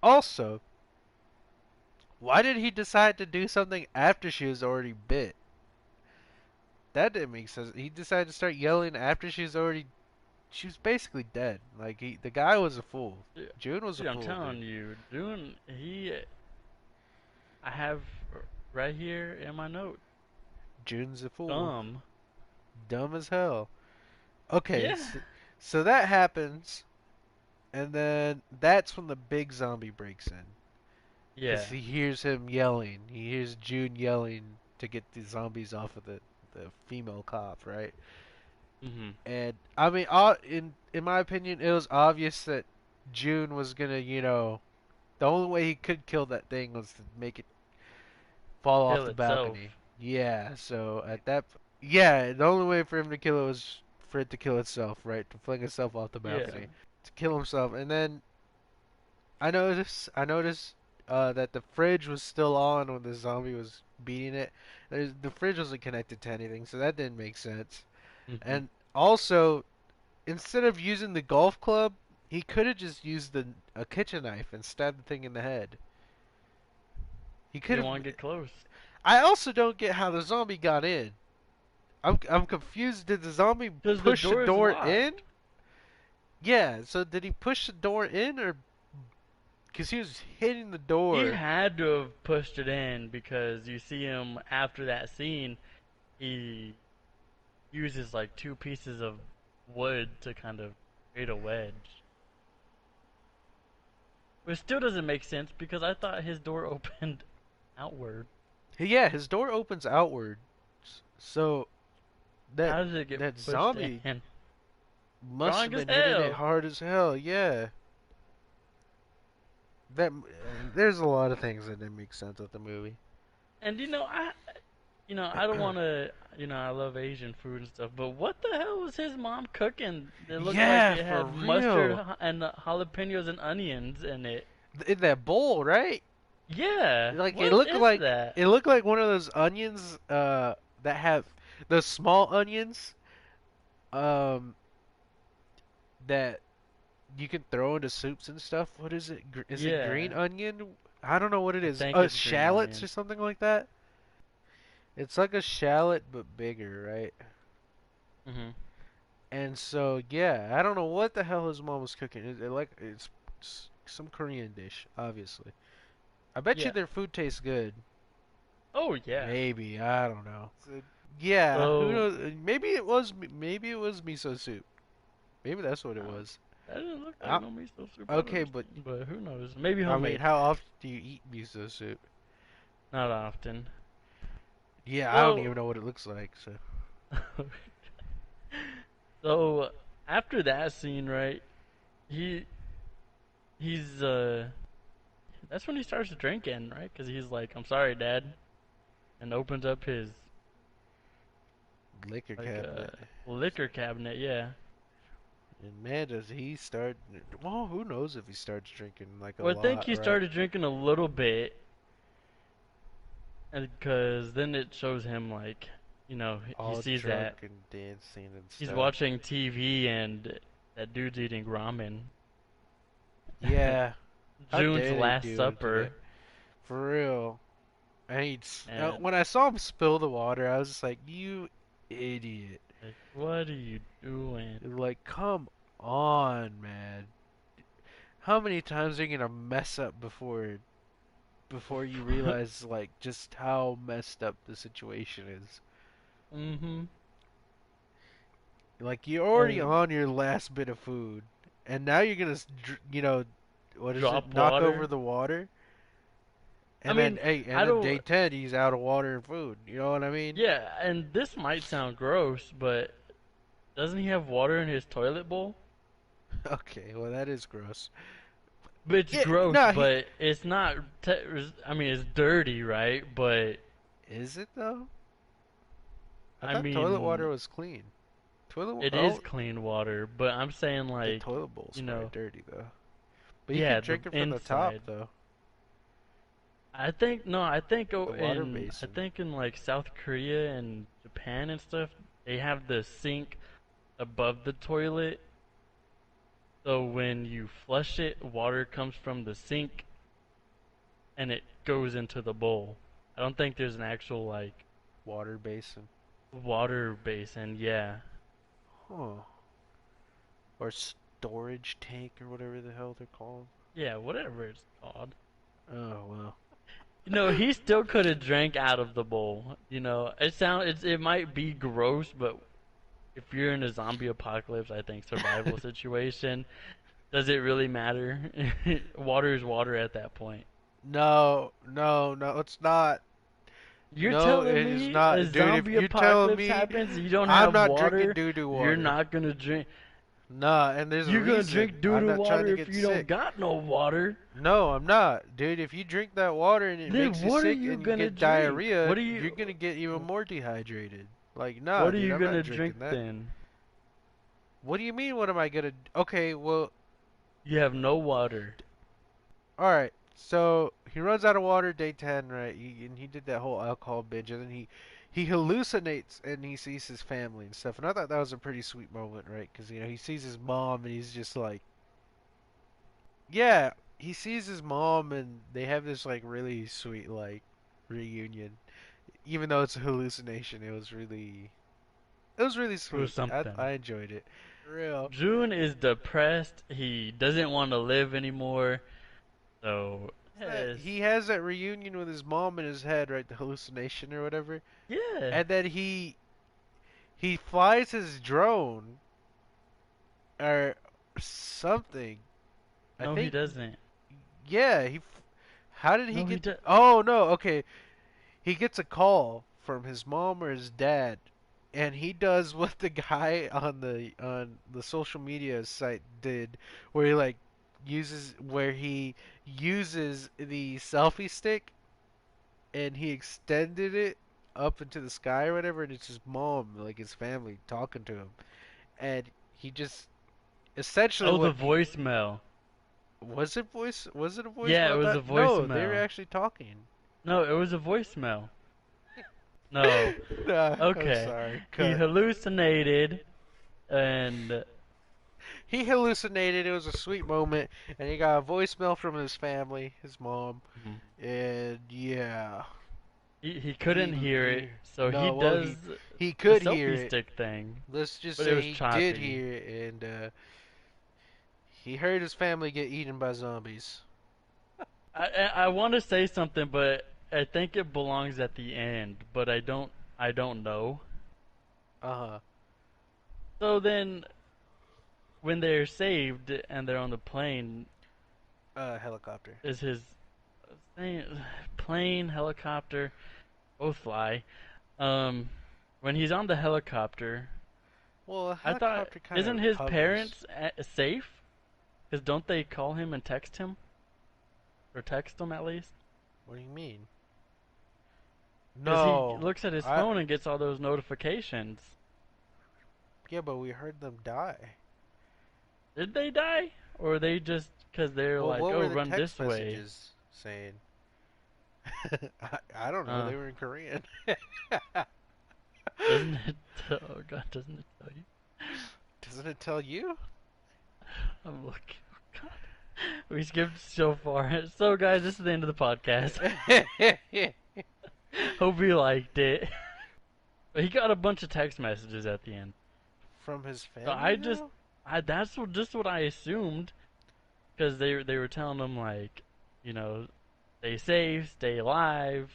Also, why did he decide to do something after she was already bit? That didn't make sense. He decided to start yelling after she was basically dead. Like the guy was a fool. June was a Dude, I'm fool, dude. telling you, June, I have right here in my notes, June's a fool. dumb. Dumb as hell. Okay, Yeah, so that happens, and then that's when the big zombie breaks in. Because yeah. he hears him yelling. He hears June yelling to get the zombies off of the female cop, right? Mhm. And I mean, in my opinion, it was obvious that June was gonna, the only way he could kill that thing was to make it fall off Kill the itself. balcony. Yeah, so yeah, the only way for him to kill it was for it to kill itself, right? To fling itself off the Yeah. balcony, to kill himself. And then I noticed that the fridge was still on when the zombie was beating it. The fridge wasn't connected to anything, so that didn't make sense. Mhm. And also, instead of using the golf club, he could have just used a kitchen knife and stabbed the thing in the head. He He could didn't have. want to get close. I also don't get how the zombie got in. I'm confused. Did the zombie Because the push the door is door in? locked. Yeah. So did he push the door in, or because he was hitting the He door? had to have pushed it in because you see him after that scene, he uses like two pieces of wood to kind of create a wedge. Which still doesn't make sense because I thought his door opened outward. Yeah, his door opens outward. So that How did it get that pushed zombie in? must have Strong as been hitting it hell. hard as hell. Yeah. that there's a lot of things that didn't make sense with the movie. And I don't want to, I love Asian food and stuff, but what the hell was his mom cooking? It looked like Yeah, it for had mustard real. and jalapenos and onions in it. In that bowl, right? Yeah, Like what is that? it looked like one of those onions that have those small onions um that you can throw into soups and stuff. What is it? Is it green Yeah, onion? I don't know what it I is. think it's green Shallots or onion. something like that. It's like a shallot but bigger, right? Mhm. And so yeah, I don't know what the hell his mom was cooking. It's some Korean dish, obviously. I bet you Yeah. their food tastes good. Oh yeah. Maybe I don't know. Yeah, who So knows? Maybe it was miso soup. Maybe that's what it uh, was. that didn't look like I, no miso soup I've okay, ever but seen, but who knows? Maybe I mean, homemade. how often do you eat miso soup? Not often. Yeah, I don't So even know what it looks like. So so after that scene, right? He he's that's when he starts drinking, right? Because he's like, "I'm sorry, Dad," and opens up his liquor like cabinet, liquor cabinet. Yeah. and man, does he start? Well, who knows if he starts drinking like a Well, I think lot, he right? started drinking a little bit, and because then it shows him like, he All sees drunk that and dancing and he's stuff. watching TV and that dude's eating ramen. Yeah, how June's dare they Last do him to that? Supper, For real. and When I saw him spill the water, I was just like, "You idiot!" like, what are you doing? Like, come on, man. How many times are you gonna mess up before you realize like just how messed up the situation is? Mm-hmm. Like you're already And on your last bit of food, and now you're gonna, what is it? drop Knock over water. the water, I and then mean, hey, and I then don't. day 10 he's out of water and food. You know what I mean? Yeah, and this might sound gross, but doesn't he have water in his toilet bowl? Okay, well that is gross. But it's Yeah, gross, no, he but it's not. I mean, it's dirty, right? But is it though? I I thought toilet water mean, was clean. it is Oh, clean water. But I'm saying the like, toilet bowl's you probably know, dirty though. But you yeah, can the drink it from the top inside. though. I think no, I think The water I basin. think in like South Korea and Japan and stuff, they have the sink above the toilet. So when you flush it, water comes from the sink and it goes into the bowl. I don't think there's an actual like Water basin. water basin. Yeah. Huh. Or storage tank or whatever the hell they're called. Yeah, whatever it's called. Oh well. He still could have drank out of the bowl. It might be gross, but if you're in a zombie apocalypse, I think survival situation, does it really matter? Water is water at that point. No, it's not. You're No, telling it is me a not, dude. If zombie you're telling apocalypse me happens, you don't I'm have not drinking water, doo-doo you're water. not gonna drink. Nah, and there's a You're gonna reason. drink I'm doo-doo not trying to water if get you don't sick. got no water. No, I'm not. Dude, if you drink that water and it Then makes you what are sick you and you gonna get drink? diarrhea, you're gonna get even more dehydrated. Like, nah, What are dude, you I'm not gonna drinking drink that. then? What do you mean, what am I gonna... Okay, well, You have no water. alright. So, he runs out of water day 10, right? And he did that whole alcohol binge, and then he hallucinates and he sees his family and stuff. And I thought that was a pretty sweet moment, right? Because, he sees his mom and he's just like... Yeah, he sees his mom and they have this, like, really sweet, like, reunion. Even though it's a hallucination, it was really It was sweet. I something. enjoyed it. For real. June is depressed. He doesn't want to live anymore. So, yes. He has that reunion with his mom in his head, right? The hallucination or whatever. Yeah. And then he flies his drone or something. I No, he think doesn't. yeah, how did he No, he get does. Oh no, okay. He gets a call from his mom or his dad, and he does what the guy on the social media site did, where he like uses where he uses the selfie stick and he extended it up into the sky or whatever, and it's his mom, like his family, talking to him, and he just essentially Oh, the what he voicemail. was it a Yeah, it voicemail was a that no they were voicemail. actually talking. No, it was a voicemail. No. Nah, I'm Okay. sorry, He cut. hallucinated and He hallucinated. It was a sweet moment, and he got a voicemail from his family, his mom, mhm. and yeah, he couldn't he, hear it, he so he no, well does he the could hear selfie it. stick thing, Let's just but it say was he did choppy. hear it, and he heard his family get eaten by zombies. I want to say something, but I think it belongs at the end, but I don't know. Uh huh. So then when they're saved and they're on the plane, Helicopter. is his plane, helicopter, both fly. Um, when he's on the helicopter, Well, a I thought, helicopter kind isn't of his hovers. parents safe? Because don't they call him and text him? Or text him at least? What do you mean? Because he No, looks at his I phone and gets all those notifications. yeah, but we heard them die. Did they die? Or they just, because they're Well, like, what oh, were the run text this way? messages saying? I don't know. Uh, They were in Korean. doesn't it, oh god, doesn't it tell you? Doesn't it tell you? I'm looking. Oh god. We skipped so far. So, guys, this is the end of the podcast. Hope you liked it. He got a bunch of text messages at the end. From his So family, though? that's just what I assumed because they were telling him like, stay safe, stay alive,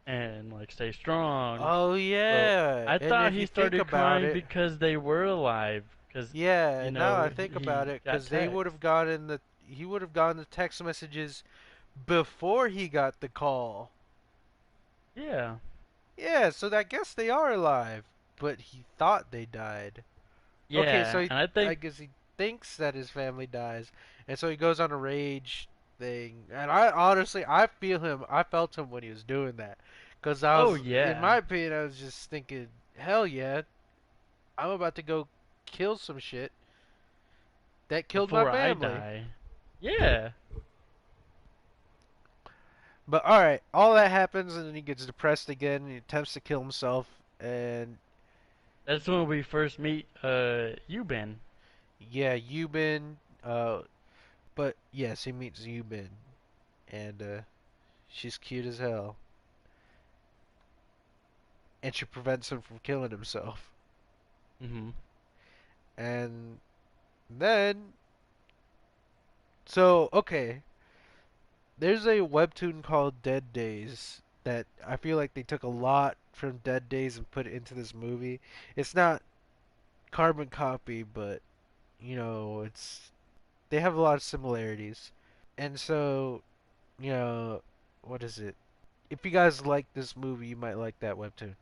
and like stay strong. Oh, So yeah. I And thought if he you think started about crying it, because they were alive because yeah, now I think about he it, got because they would text. have gotten he would have gotten the text messages before he got the call. Yeah, Yeah, so I guess they are alive, but he thought they died. Okay, so yeah, and I I think guess he thinks that his family dies, and so he goes on a rage thing. And I honestly, I feel him. I felt him when he was doing that, because oh in yeah, my opinion, I was just thinking, hell yeah, I'm about to go kill some shit that killed my before I family. die. Yeah, But all right, all that happens, and then he gets depressed again, and he attempts to kill himself, and that's when we first meet Euben. yeah, Euban, but yes, he meets Euban, and she's cute as hell, and she prevents him from killing himself. Mhm. And then, so okay, there's a webtoon called Dead Days that I feel like they took a lot from Dead Days and put it into this movie. It's not carbon copy, but it's they have a lot of similarities. And so, you know, what is it? If you guys like this movie, you might like that webtoon.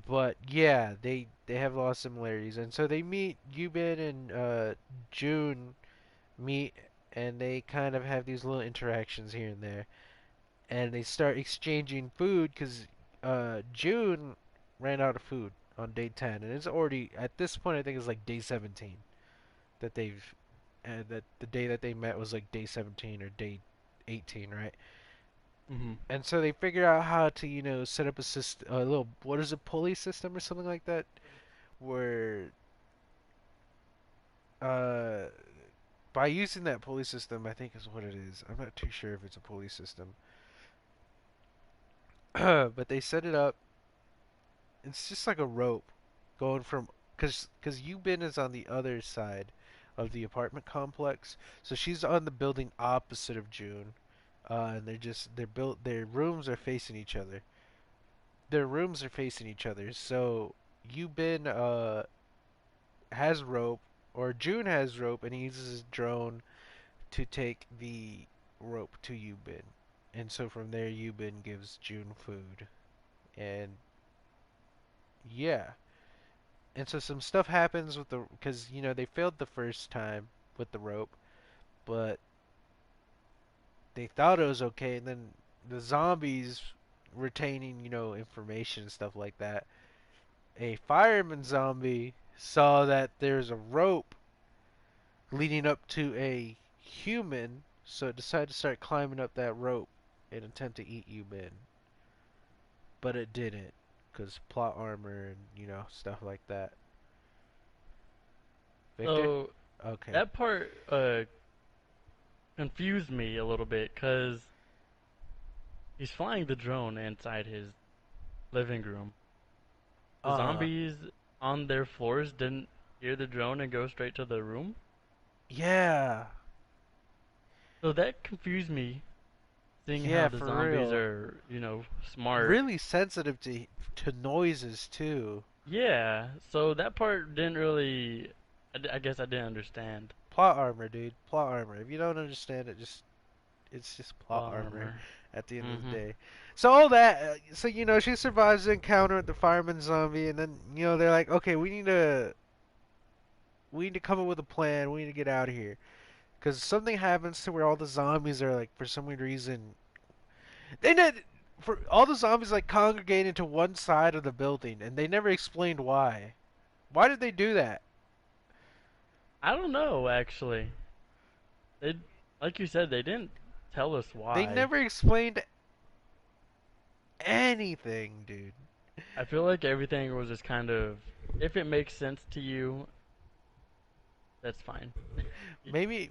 But yeah, they have a lot of similarities. And so they meet Yubin and June meet and they kind of have these little interactions here and there. And they start exchanging food because June ran out of food on day 10 and it's already at this point I think it's like day 17 that they've that the day that they met was like day 17 or day 18, right? Mhm. And so they figure out how to, set up a system, a little, what is it, pulley system or something like that, where, uh, by using that pulley system, I think is what it is. I'm not too sure if it's a pulley system, but they set it up. It's just like a rope going from, cause Yubin is on the other side of the apartment complex, so she's on the building opposite of June, and their rooms are facing each other. Their rooms are facing each other. So Yubin has rope, or June has rope, and he uses his drone to take the rope to Yubin. And so from there, Yubin gives June food. And yeah. And so some stuff happens with because they failed the first time with the rope, but they thought it was okay, and then the zombies retaining, information and stuff like that. A fireman zombie saw that there's a rope leading up to a human, so it decided to start climbing up that rope and attempt to eat human, but it didn't, cause plot armor and stuff like that. Victor? So Okay. that part confused me a little bit because he's flying the drone inside his living room. The Uh, zombies on their floors didn't hear the drone and go straight to the room. yeah, So that confused me, seeing how yeah, the for zombies real. are, smart. Really sensitive to noises too. Yeah, so that part didn't really. I guess I didn't understand Plot armor, dude. Plot armor. If you don't understand it, it's just plot plot armor armor. at the end of the Mm-hmm. day. So all that, so she survives the encounter with the fireman zombie, and then they're like, okay, we need to come up with a plan. We need to get out of here because something happens to where all the zombies are like for some weird reason they did for all the zombies like congregate into one side of the building, and they never explained why. Why did they do that? I don't know actually. They, like you said, they didn't tell us They why. never explained anything, dude. I feel like everything was just kind of, if it makes sense to you, that's fine. Maybe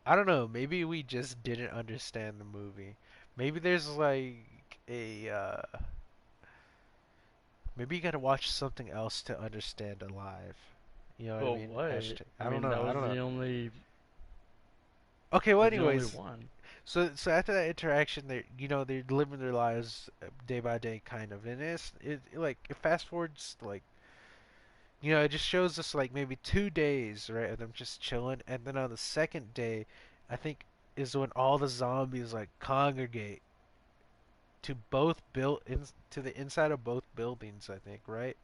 I don't know. Maybe we just didn't understand the movie. Maybe there's like maybe you gotta watch something else to understand Alive. You know what I But mean? what? Hashtag. I I don't mean, know. I don't know. Okay. Well, that was the only anyways, one. so after that interaction, they're living their lives day by day, kind of, and like it fast forwards like it just shows us like maybe 2 days, right, of them just chilling, and then on the second day, I think is when all the zombies like congregate to both build in to the inside of both buildings, I think, right?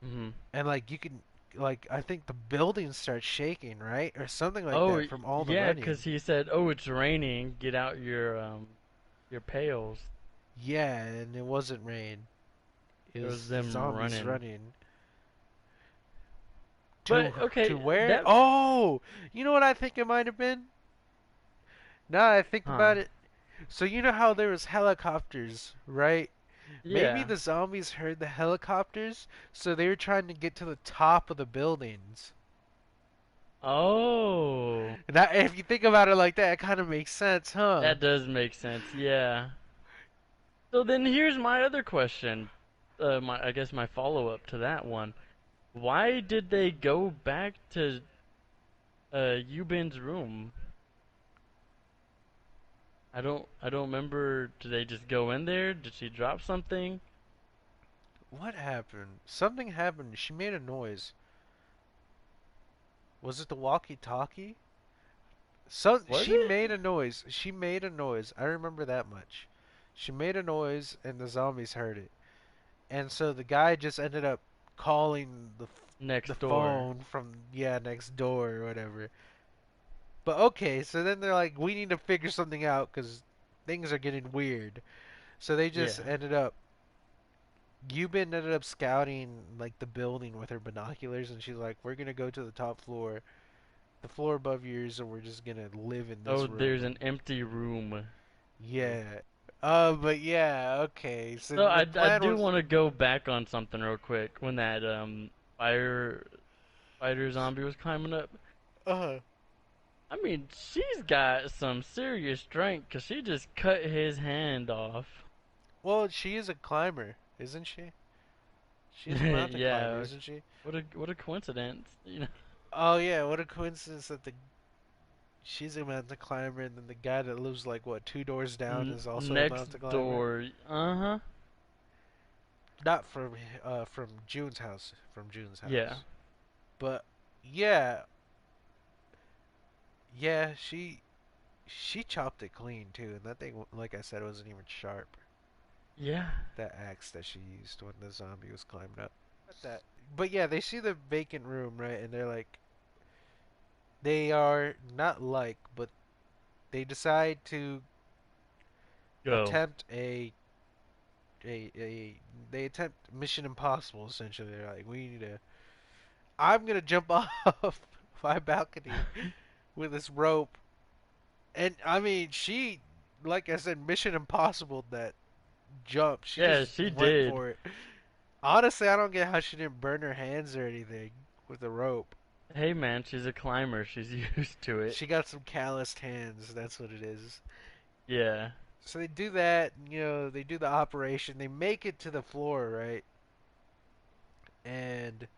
Hmm. And like you can like I think the buildings start shaking, right? Or something like Oh, that from all the yeah, because running. he said, "Oh, it's raining. Get out your pails." Yeah, and it wasn't rain. It It was was the them zombies running. running But to okay, where? that, Oh, you know what I think it might have been? Now that I think huh? about it, so you know how there was helicopters, right? Maybe Yeah. the zombies heard the helicopters, so they were trying to get to the top of the buildings. Oh, And that, if you think about it like that, it kind of makes sense, huh? that does make sense. Yeah. So then here's my other question. I guess my follow-up to that one. Why did they go back to Yubin's room? I don't remember. Did they just go in there? Did she drop something? What happened? Something happened. She made a noise. Was it the walkie-talkie? Was She it? made a noise. She made a noise. I remember that much. She made a noise, and the zombies heard it. And so the guy just ended up calling the Next door. phone from next door or whatever. But okay, so then they're like, we need to figure something out because things are getting weird. So they just Yeah. ended up. Yubin ended up scouting like the building with her binoculars, and she's like, "We're gonna go to the top floor, the floor above yours, and we're just gonna live in this Oh, room." there's an empty room. Oh. Yeah. But yeah, okay. So So the I plan do was, want to go back on something real quick when that fire fighter zombie was climbing up. uh, I mean, she's got some serious strength because she just cut his hand off. well, she is a climber, isn't she? She is a mountain climber, Yeah, isn't she? what a coincidence, you know. Oh yeah, what a coincidence that the she's a mountain climber, and then the guy that lives like what 2 doors down is also a Next mountain climber. door. Uh-huh. Not from June's house, from June's Yeah. house. But yeah, yeah, she chopped it clean too, and that thing, like I said, wasn't even sharp. Yeah. That axe that she used when the zombie was climbing up. But yeah, they see the vacant room, right, and they're like, they are not like, but they decide to Go. attempt a they attempt Mission Impossible essentially. They're like, we need to. I'm gonna jump off my balcony with this rope, and I mean, she, like I said, Mission Impossible that jump. She Yeah, just she went did. for it. Honestly, I don't get how she didn't burn her hands or anything with the rope. Hey man, she's a climber. She's used to it. She got some calloused hands. That's what it is. Yeah. So they do that. They do the operation. They make it to the floor, right? And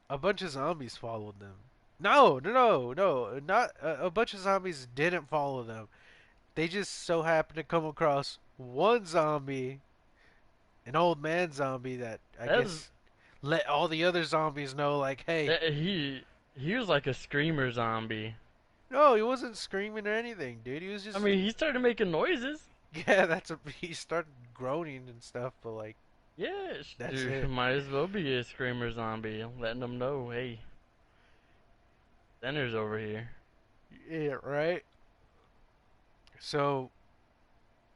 a bunch of zombies followed them. No, no, no, no. Not a bunch of zombies didn't follow them. They just so happened to come across one zombie, an old man zombie that I That's guess let all the other zombies know, like, hey, that he was like a screamer zombie. no, he wasn't screaming or anything, dude. He was I just, mean, he started making noises. yeah, he started groaning and stuff, but like, Yeah, that's dude, it. might as well be a screamer zombie, letting them know, hey, Center's over here. Yeah, right. So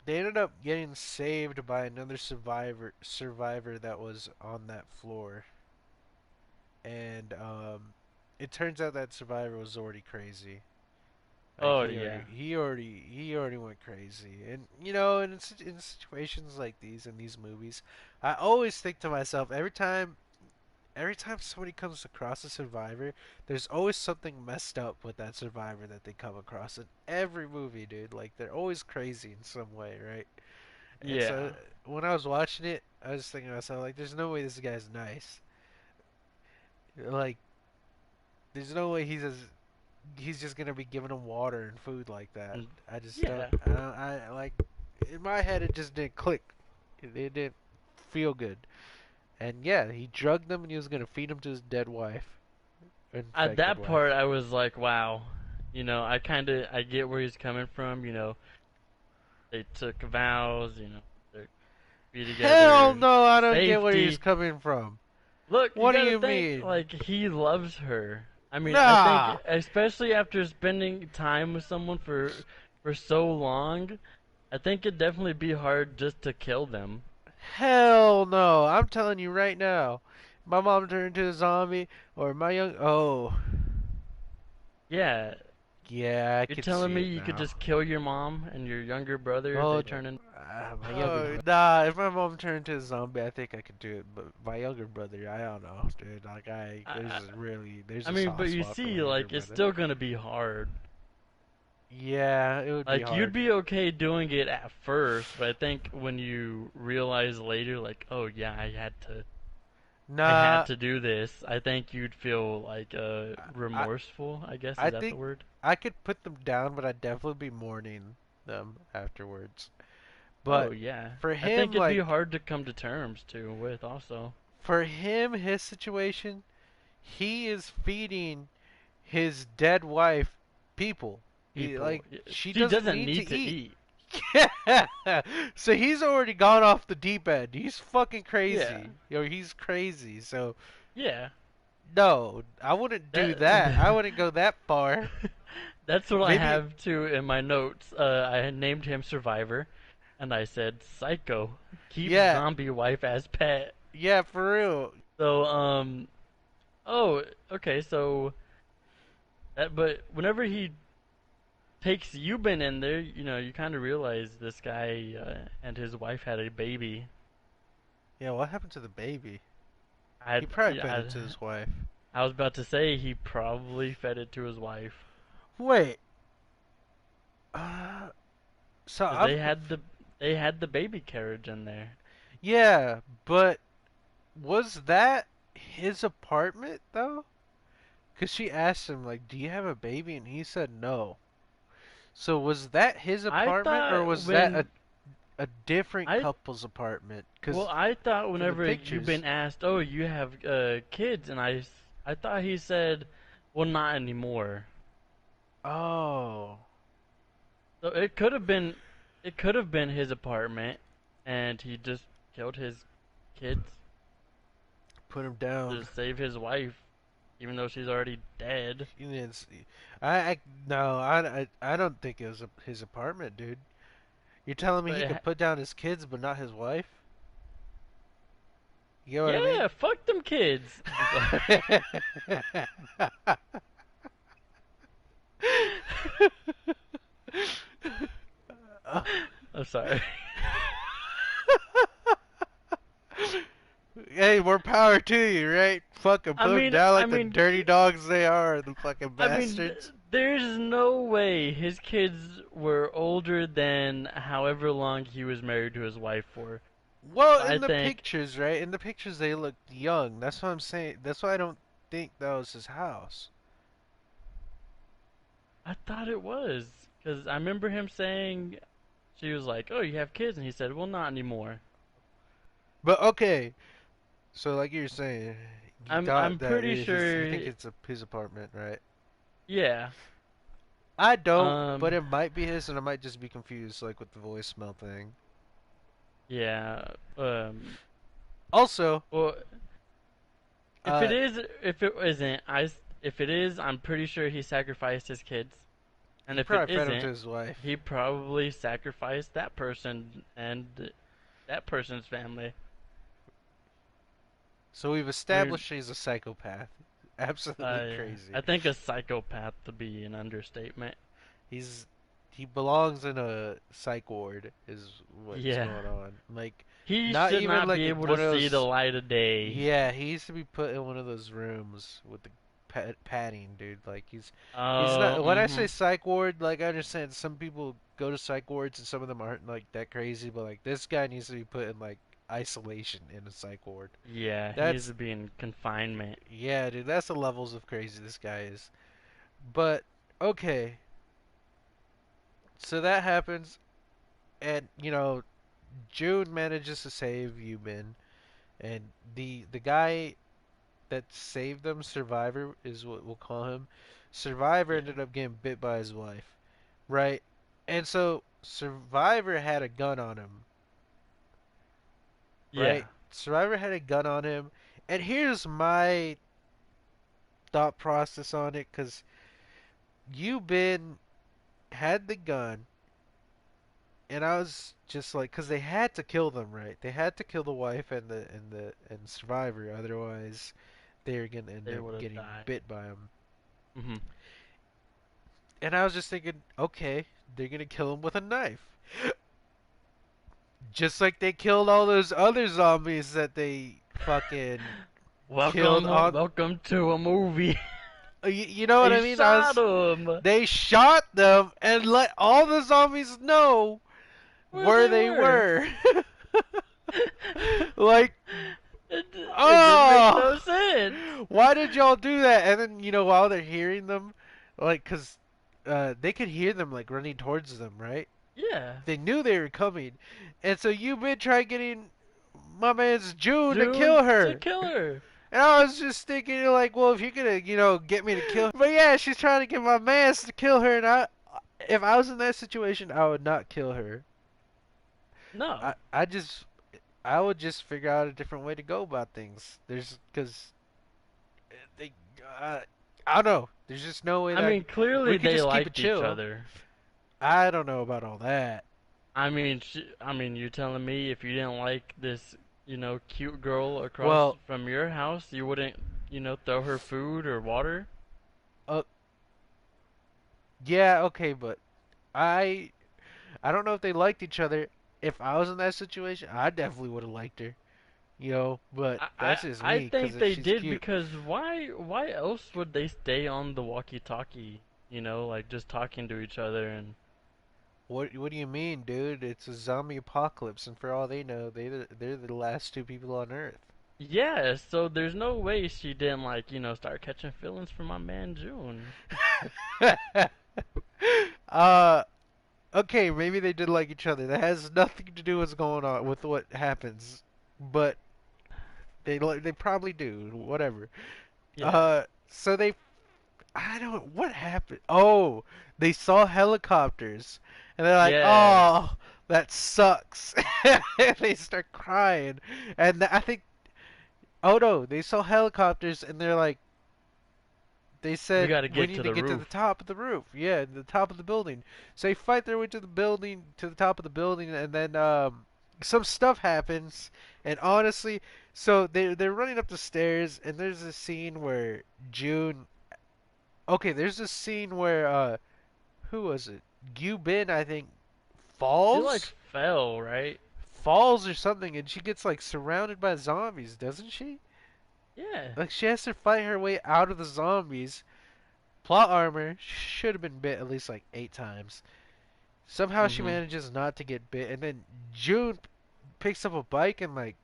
they ended up getting saved by another survivor that was on that floor, and it turns out that survivor was already crazy. Like Oh he already yeah, he already he already went crazy, and in situations like these in these movies, I always think to myself every time somebody comes across a survivor, there's always something messed up with that survivor that they come across in every movie, dude. Like they're always crazy in some way, right? And so yeah. when I was watching it, I was thinking to myself, like, there's no way this guy's nice. Like, there's no way he's just gonna be giving him water and food like that. Mm, I just don't. yeah. I like in my head it just didn't click. It didn't feel good. And yeah, he drugged them and he was gonna feed him to his dead wife, At infected that part, wife. I was like, wow. I get where he's coming from. They took vows. They're be Hell together, no, I don't get where he's safety. coming from. Look, you What do gotta you think, mean? like, he loves her. I mean, I think, Nah. especially after spending time with someone for so long, I think it'd definitely be hard just to kill them. Hell no. I'm telling you right now. My mom turned into a zombie or my young oh, Yeah, yeah, I you're could telling see me it you could now. just kill your mom and your younger brother if Oh, they turn in? my younger Oh, brother. Nah, if my mom turned into a zombie, I think I could do it. But my younger brother, I don't know, dude. Like I, I, there's I a mean, but soft you spot for my see, younger like, it's brother. still gonna be hard. Yeah, it would be Like, you'd hard. be okay doing it at first, but I think when you realize later, like, oh yeah, I had Nah, to do this. I think you'd feel like I remorseful, I guess. I Is that the think word? I could put them down, but I'd definitely be mourning them afterwards. Oh But yeah. for I think him, it'd be like hard to come to terms too with also. his situation, he is feeding his dead wife people. He People. like she She doesn't doesn't need to need to eat. eat. So he's already gone off the deep end. He's fucking Yeah. crazy. He's crazy. So Yeah. no, I wouldn't do that. I That wouldn't go that far. That's what I Maybe have too in my notes. I had named him Survivor and I said Psycho. Keep yeah, zombie wife as pet. yeah, for real. So oh, okay, so but whenever he takes Euban in there, you kind of realize this guy and his wife had a baby. Yeah, what happened to the baby? I He probably fed I, it to his wife. I was about to say he probably fed it to his wife Wait. Uh, so because I'm they had the baby carriage in there. yeah, but was that his apartment though? Cause she asked him like, "Do you have a baby?" and he said no. So was that his I apartment or thought was that when a different I couple's apartment? well Cause I thought from the whenever pictures. Euban asked, "Oh, you have kids," and I thought he said, "Well, not anymore." Oh, So it could have been his apartment, and he just killed his kids put him down. to save his wife. even though she's already dead. It's, I no, I don't think it was his apartment, dude. You're telling me But he could put down his kids but not his wife? You know what I yeah, mean? fuck them kids. I'm sorry. I'm sorry. Hey, more power to you, right? Fucking I put them mean, down I like the mean, dirty dogs they are, the fucking I mean, bastards. there's no way his kids were older than however long he was married to his wife for. Well, So I in the think pictures, right? In the pictures, they look young. That's what I'm saying. That's why I don't think that was his house. I thought it was because I remember him saying she was like, "Oh, you have kids," and he said, "Well, not anymore." But okay, so like you're saying, you I'm thought that pretty is his. You think sure. it's his apartment, right? Yeah. I don't, Um. but it might be his, and I might just be confused, like with the voicemail thing. Yeah. Also, Well, if it uh, is, if it isn't, if it is, I'm pretty sure he sacrificed his kids. And he if it probably fed him to isn't, his wife. he probably sacrificed that person and that person's family. So we've I mean, established he's a psychopath. Absolutely crazy. I think a psychopath to be an understatement. He's he belongs in a psych ward is what's Yeah. going on. Like He not should even not like be in able to one of see the those. light of day. Yeah, he used to be put in one of those rooms with the padding, dude. Like he's Oh, not. When I mm-hmm. say psych ward, like I understand some people go to psych wards and some of them aren't like that crazy, but like this guy needs to be put in like isolation in a psych ward. Yeah, he needs That's to be in confinement. yeah, dude. That's the levels of crazy this guy is. But okay, so that happens, and June manages to save Yumin, and the guy that saved them, Survivor is what we'll call him. Survivor Yeah. ended up getting bit by his wife, right? And so Survivor had a gun on him, Yeah. right? Survivor had a gun on him, and here's my thought process on it, because Yubin had the gun, and I was just like, because they had to kill them, right? They had to kill the wife and Survivor, otherwise they're gonna end They up would have getting died. bit by him. Mm-hmm. And I was just thinking, okay, they're gonna kill him with a knife, just like they killed all those other zombies that they fucking killed on. Welcome to a movie. You know what They I mean? shot him They shot them and let all the zombies know where where they they were. were. Like, It didn't make oh, no sense. why did y'all do that? And then, while they're hearing them, like, cause they could hear them like running towards them, right? Yeah. They knew they were coming, and so you been trying getting my man's June to June kill to her. kill her. And I was just thinking, like, well, if you're gonna, get me to kill her, but yeah, she's trying to get my man's to kill her, and if I was in that situation, I would not kill her. No. I would just figure out a different way to go about things. Because they, uh, I don't know. There's just no way I that mean, clearly we could they just keep it liked each chill. other. I don't know about all that. I mean, you're telling me if you didn't like this, cute girl across Well, from your house, you wouldn't, throw her food or water? uh, yeah, okay, but I I don't know if they liked each other. If I was in that situation, I definitely would have liked her, but that's just I me, because think if they she's did cute. because why else would they stay on the walkie-talkie? Like just talking to each other and What do you mean, dude? It's a zombie apocalypse, and for all they know, they're the last two people on Earth. yeah. So there's no way she didn't like start catching feelings for my man June. uh, okay, maybe they did like each other. That has nothing to do with what's going on with what happens, but they probably do. Whatever. Yeah. So I don't what happened. Oh, they saw helicopters, and they're like, Yes. "Oh, that sucks." And they start crying, and I think, oh no, they saw helicopters, and they're like, they We said got to we get need to to the get to the roof. top of the roof. Yeah, the top of the building. So they fight their way to the building, to the top of the building, and then some stuff happens. And honestly, so they're running up the stairs, and there's a scene where June. Okay, there's a scene where who was it? Gu Bin, I think, She like falls, fell, right? falls or something, and she gets like surrounded by zombies, doesn't she? Yeah. Like she has to fight her way out of the zombies. Plot armor should have been bit at least like 8 times. Somehow she Mhm. manages not to get bit, and then June picks up a bike and like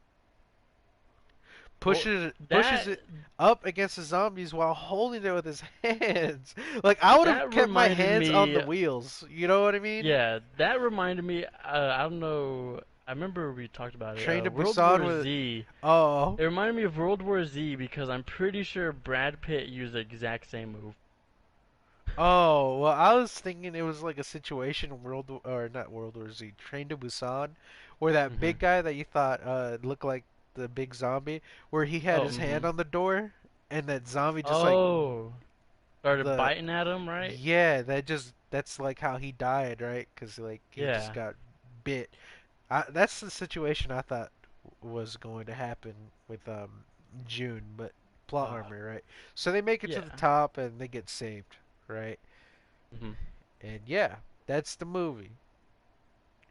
Well, pushes that it up against the zombies while holding it with his hands. Like I would have that kept my reminded hands on the me. wheels. You know what I mean? Yeah, that reminded me. I don't know. I remember we talked about it. Train to World Busan War with Z. oh It reminded me of World War Z because I'm pretty sure Brad Pitt used the exact same move. oh well I was thinking it was like a situation in or not World War Z Train to Busan where that Mhm. big guy that you thought looked like the big zombie where he had Oh. his hand Mhm. on the door and that zombie just like Oh. Started the biting at him, right? yeah that's like how he died right because like he just Yeah. got bit. That's the situation I thought was going to happen with June, but plot Uh. armor, right? So they make it to the Yeah. top and they get saved, right? Mhm. And yeah, that's the movie.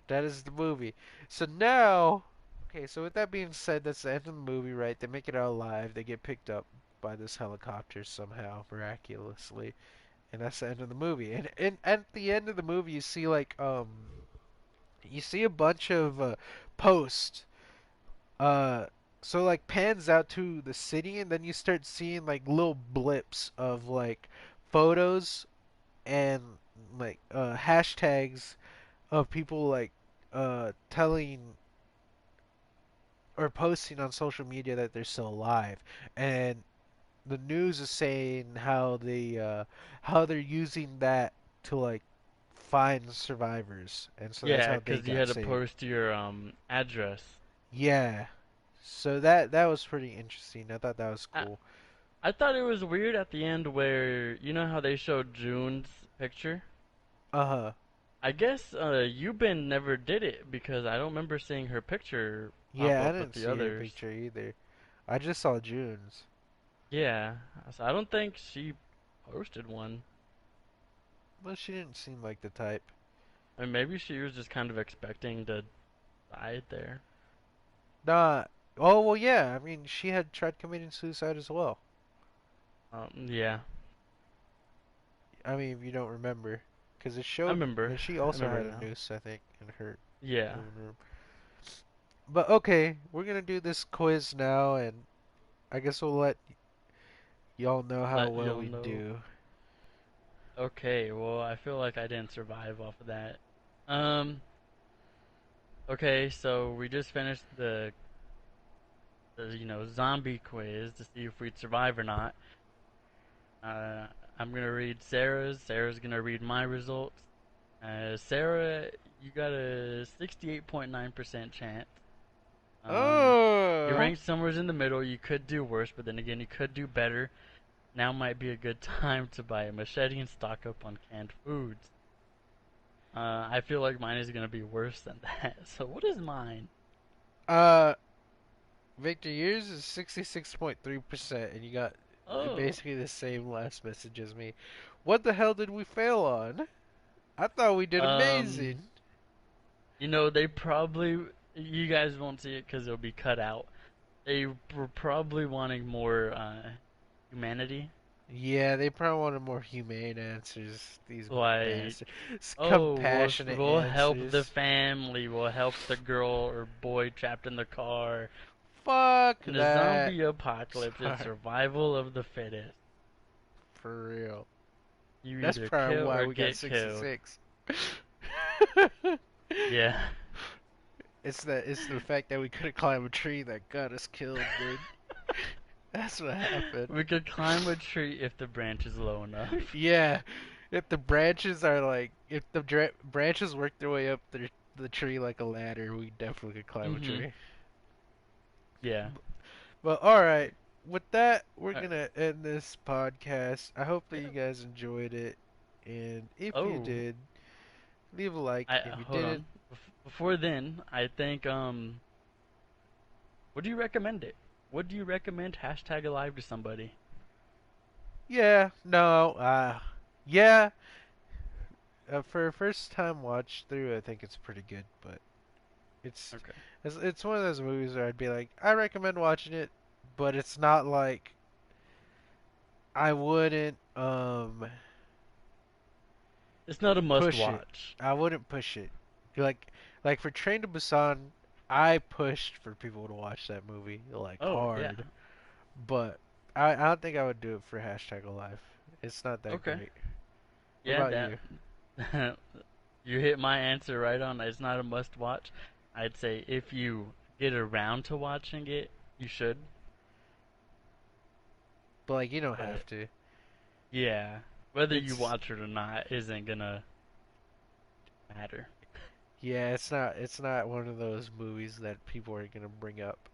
That is the movie. So now, okay, so with that being said, that's the end of the movie, right? They make it out alive. They get picked up by this helicopter somehow, miraculously, and that's the end of the movie. And at the end of the movie, you see a bunch of posts. Uh, so like pans out to the city, and then you start seeing like little blips of like photos and like hashtags of people like telling or posting on social media that they're still alive, and the news is saying how they're using that to like find survivors, and so that's Yeah, how they 'cause you got had to saved. post your address. Yeah, so that was pretty interesting. I thought that was I cool. I thought it was weird at the end where you know how they showed June's picture. Uh huh. I guess Yubin never did it because I don't remember seeing her picture pop Yeah, I up with didn't the see her others. picture either. I just saw June's. Yeah, so I don't think she posted one. Well, she didn't seem like the type. I mean, maybe she was just kind of expecting to die there. Nah. Oh well, yeah. I mean, she had tried committing suicide as well. Yeah, I mean, if you don't remember, because it I showed remember. that she I also remember had a now. noose, I think, in her Yeah, living room. But okay, we're gonna do this quiz now, and I guess we'll let y'all know how let well you'll we know. do. Okay, well, I feel like I didn't survive off of that. Um, okay, so we just finished the zombie quiz to see if we'd survive or not. Uh, I'm gonna read Sarah's. Sarah's gonna read my results. Sarah, you got a 68.9% chance. You Oh, ranked somewhere in the middle. You could do worse, but then again, you could do better. Now might be a good time to buy a machete and stock up on canned foods. I feel like mine is gonna be worse than that. So what is mine? uh, Victor, yours is 66.3%, and you got Oh, basically the same last message as me. What the hell did we fail on? I thought we did um, amazing. they probably you guys won't see it because it'll be cut out. They were probably wanting more humanity, Yeah, they probably wanted more humane answers. These like bastards. oh, Compassionate we'll help the answers. family, we'll help the girl or boy trapped in the car Fuck in a that. zombie apocalypse. It's Sorry, survival of the fittest. for real. You That's either probably kill why or we got get killed. 66. Yeah, It's the fact that we couldn't climb a tree that got us killed, dude. That's what happened. we could climb a tree if the branch is low enough. Yeah, if the branches are like, if the branches work their way up the tree like a ladder, we definitely could climb a Mhm. tree. Yeah. But all right, with that, we're All right. gonna end this podcast. I hope that you Yeah. guys enjoyed it, and if you Oh, did, leave a like. I If you hold didn't, on. Before then, I think would you recommend it? Would you recommend hashtag alive to somebody? yeah, no, yeah. For a first time watch through, I think it's pretty good, but it's Okay. it's one of those movies where I'd be like, I recommend watching it, but it's not like I wouldn't It's not a must push it. watch. I wouldn't push it. Like like for Train to Busan, I pushed for people to watch that movie like Oh, yeah. hard, but I don't think I would do it for hashtag alive. It's not that Okay. great. What Yeah, about that you? you hit my answer right on. It's not a must watch. I'd say if you get around to watching it, you should. But like you don't But have to. yeah, whether you It's watch it or not isn't gonna matter. yeah, it's not one of those movies that people are gonna bring up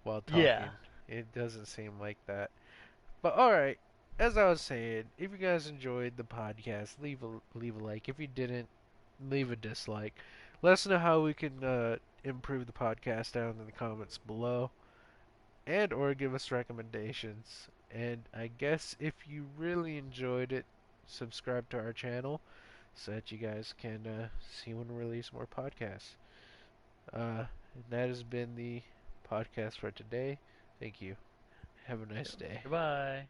while Yeah. talking. It doesn't seem like that. But all right, as I was saying, if you guys enjoyed the podcast, leave a like. If you didn't, leave a dislike. Let us know how we can improve the podcast down in the comments below, and or give us recommendations. And I guess if you really enjoyed it, subscribe to our channel so that you guys can see when we release more podcasts. And that has been the podcast for today. Thank you. Have a nice day. Goodbye.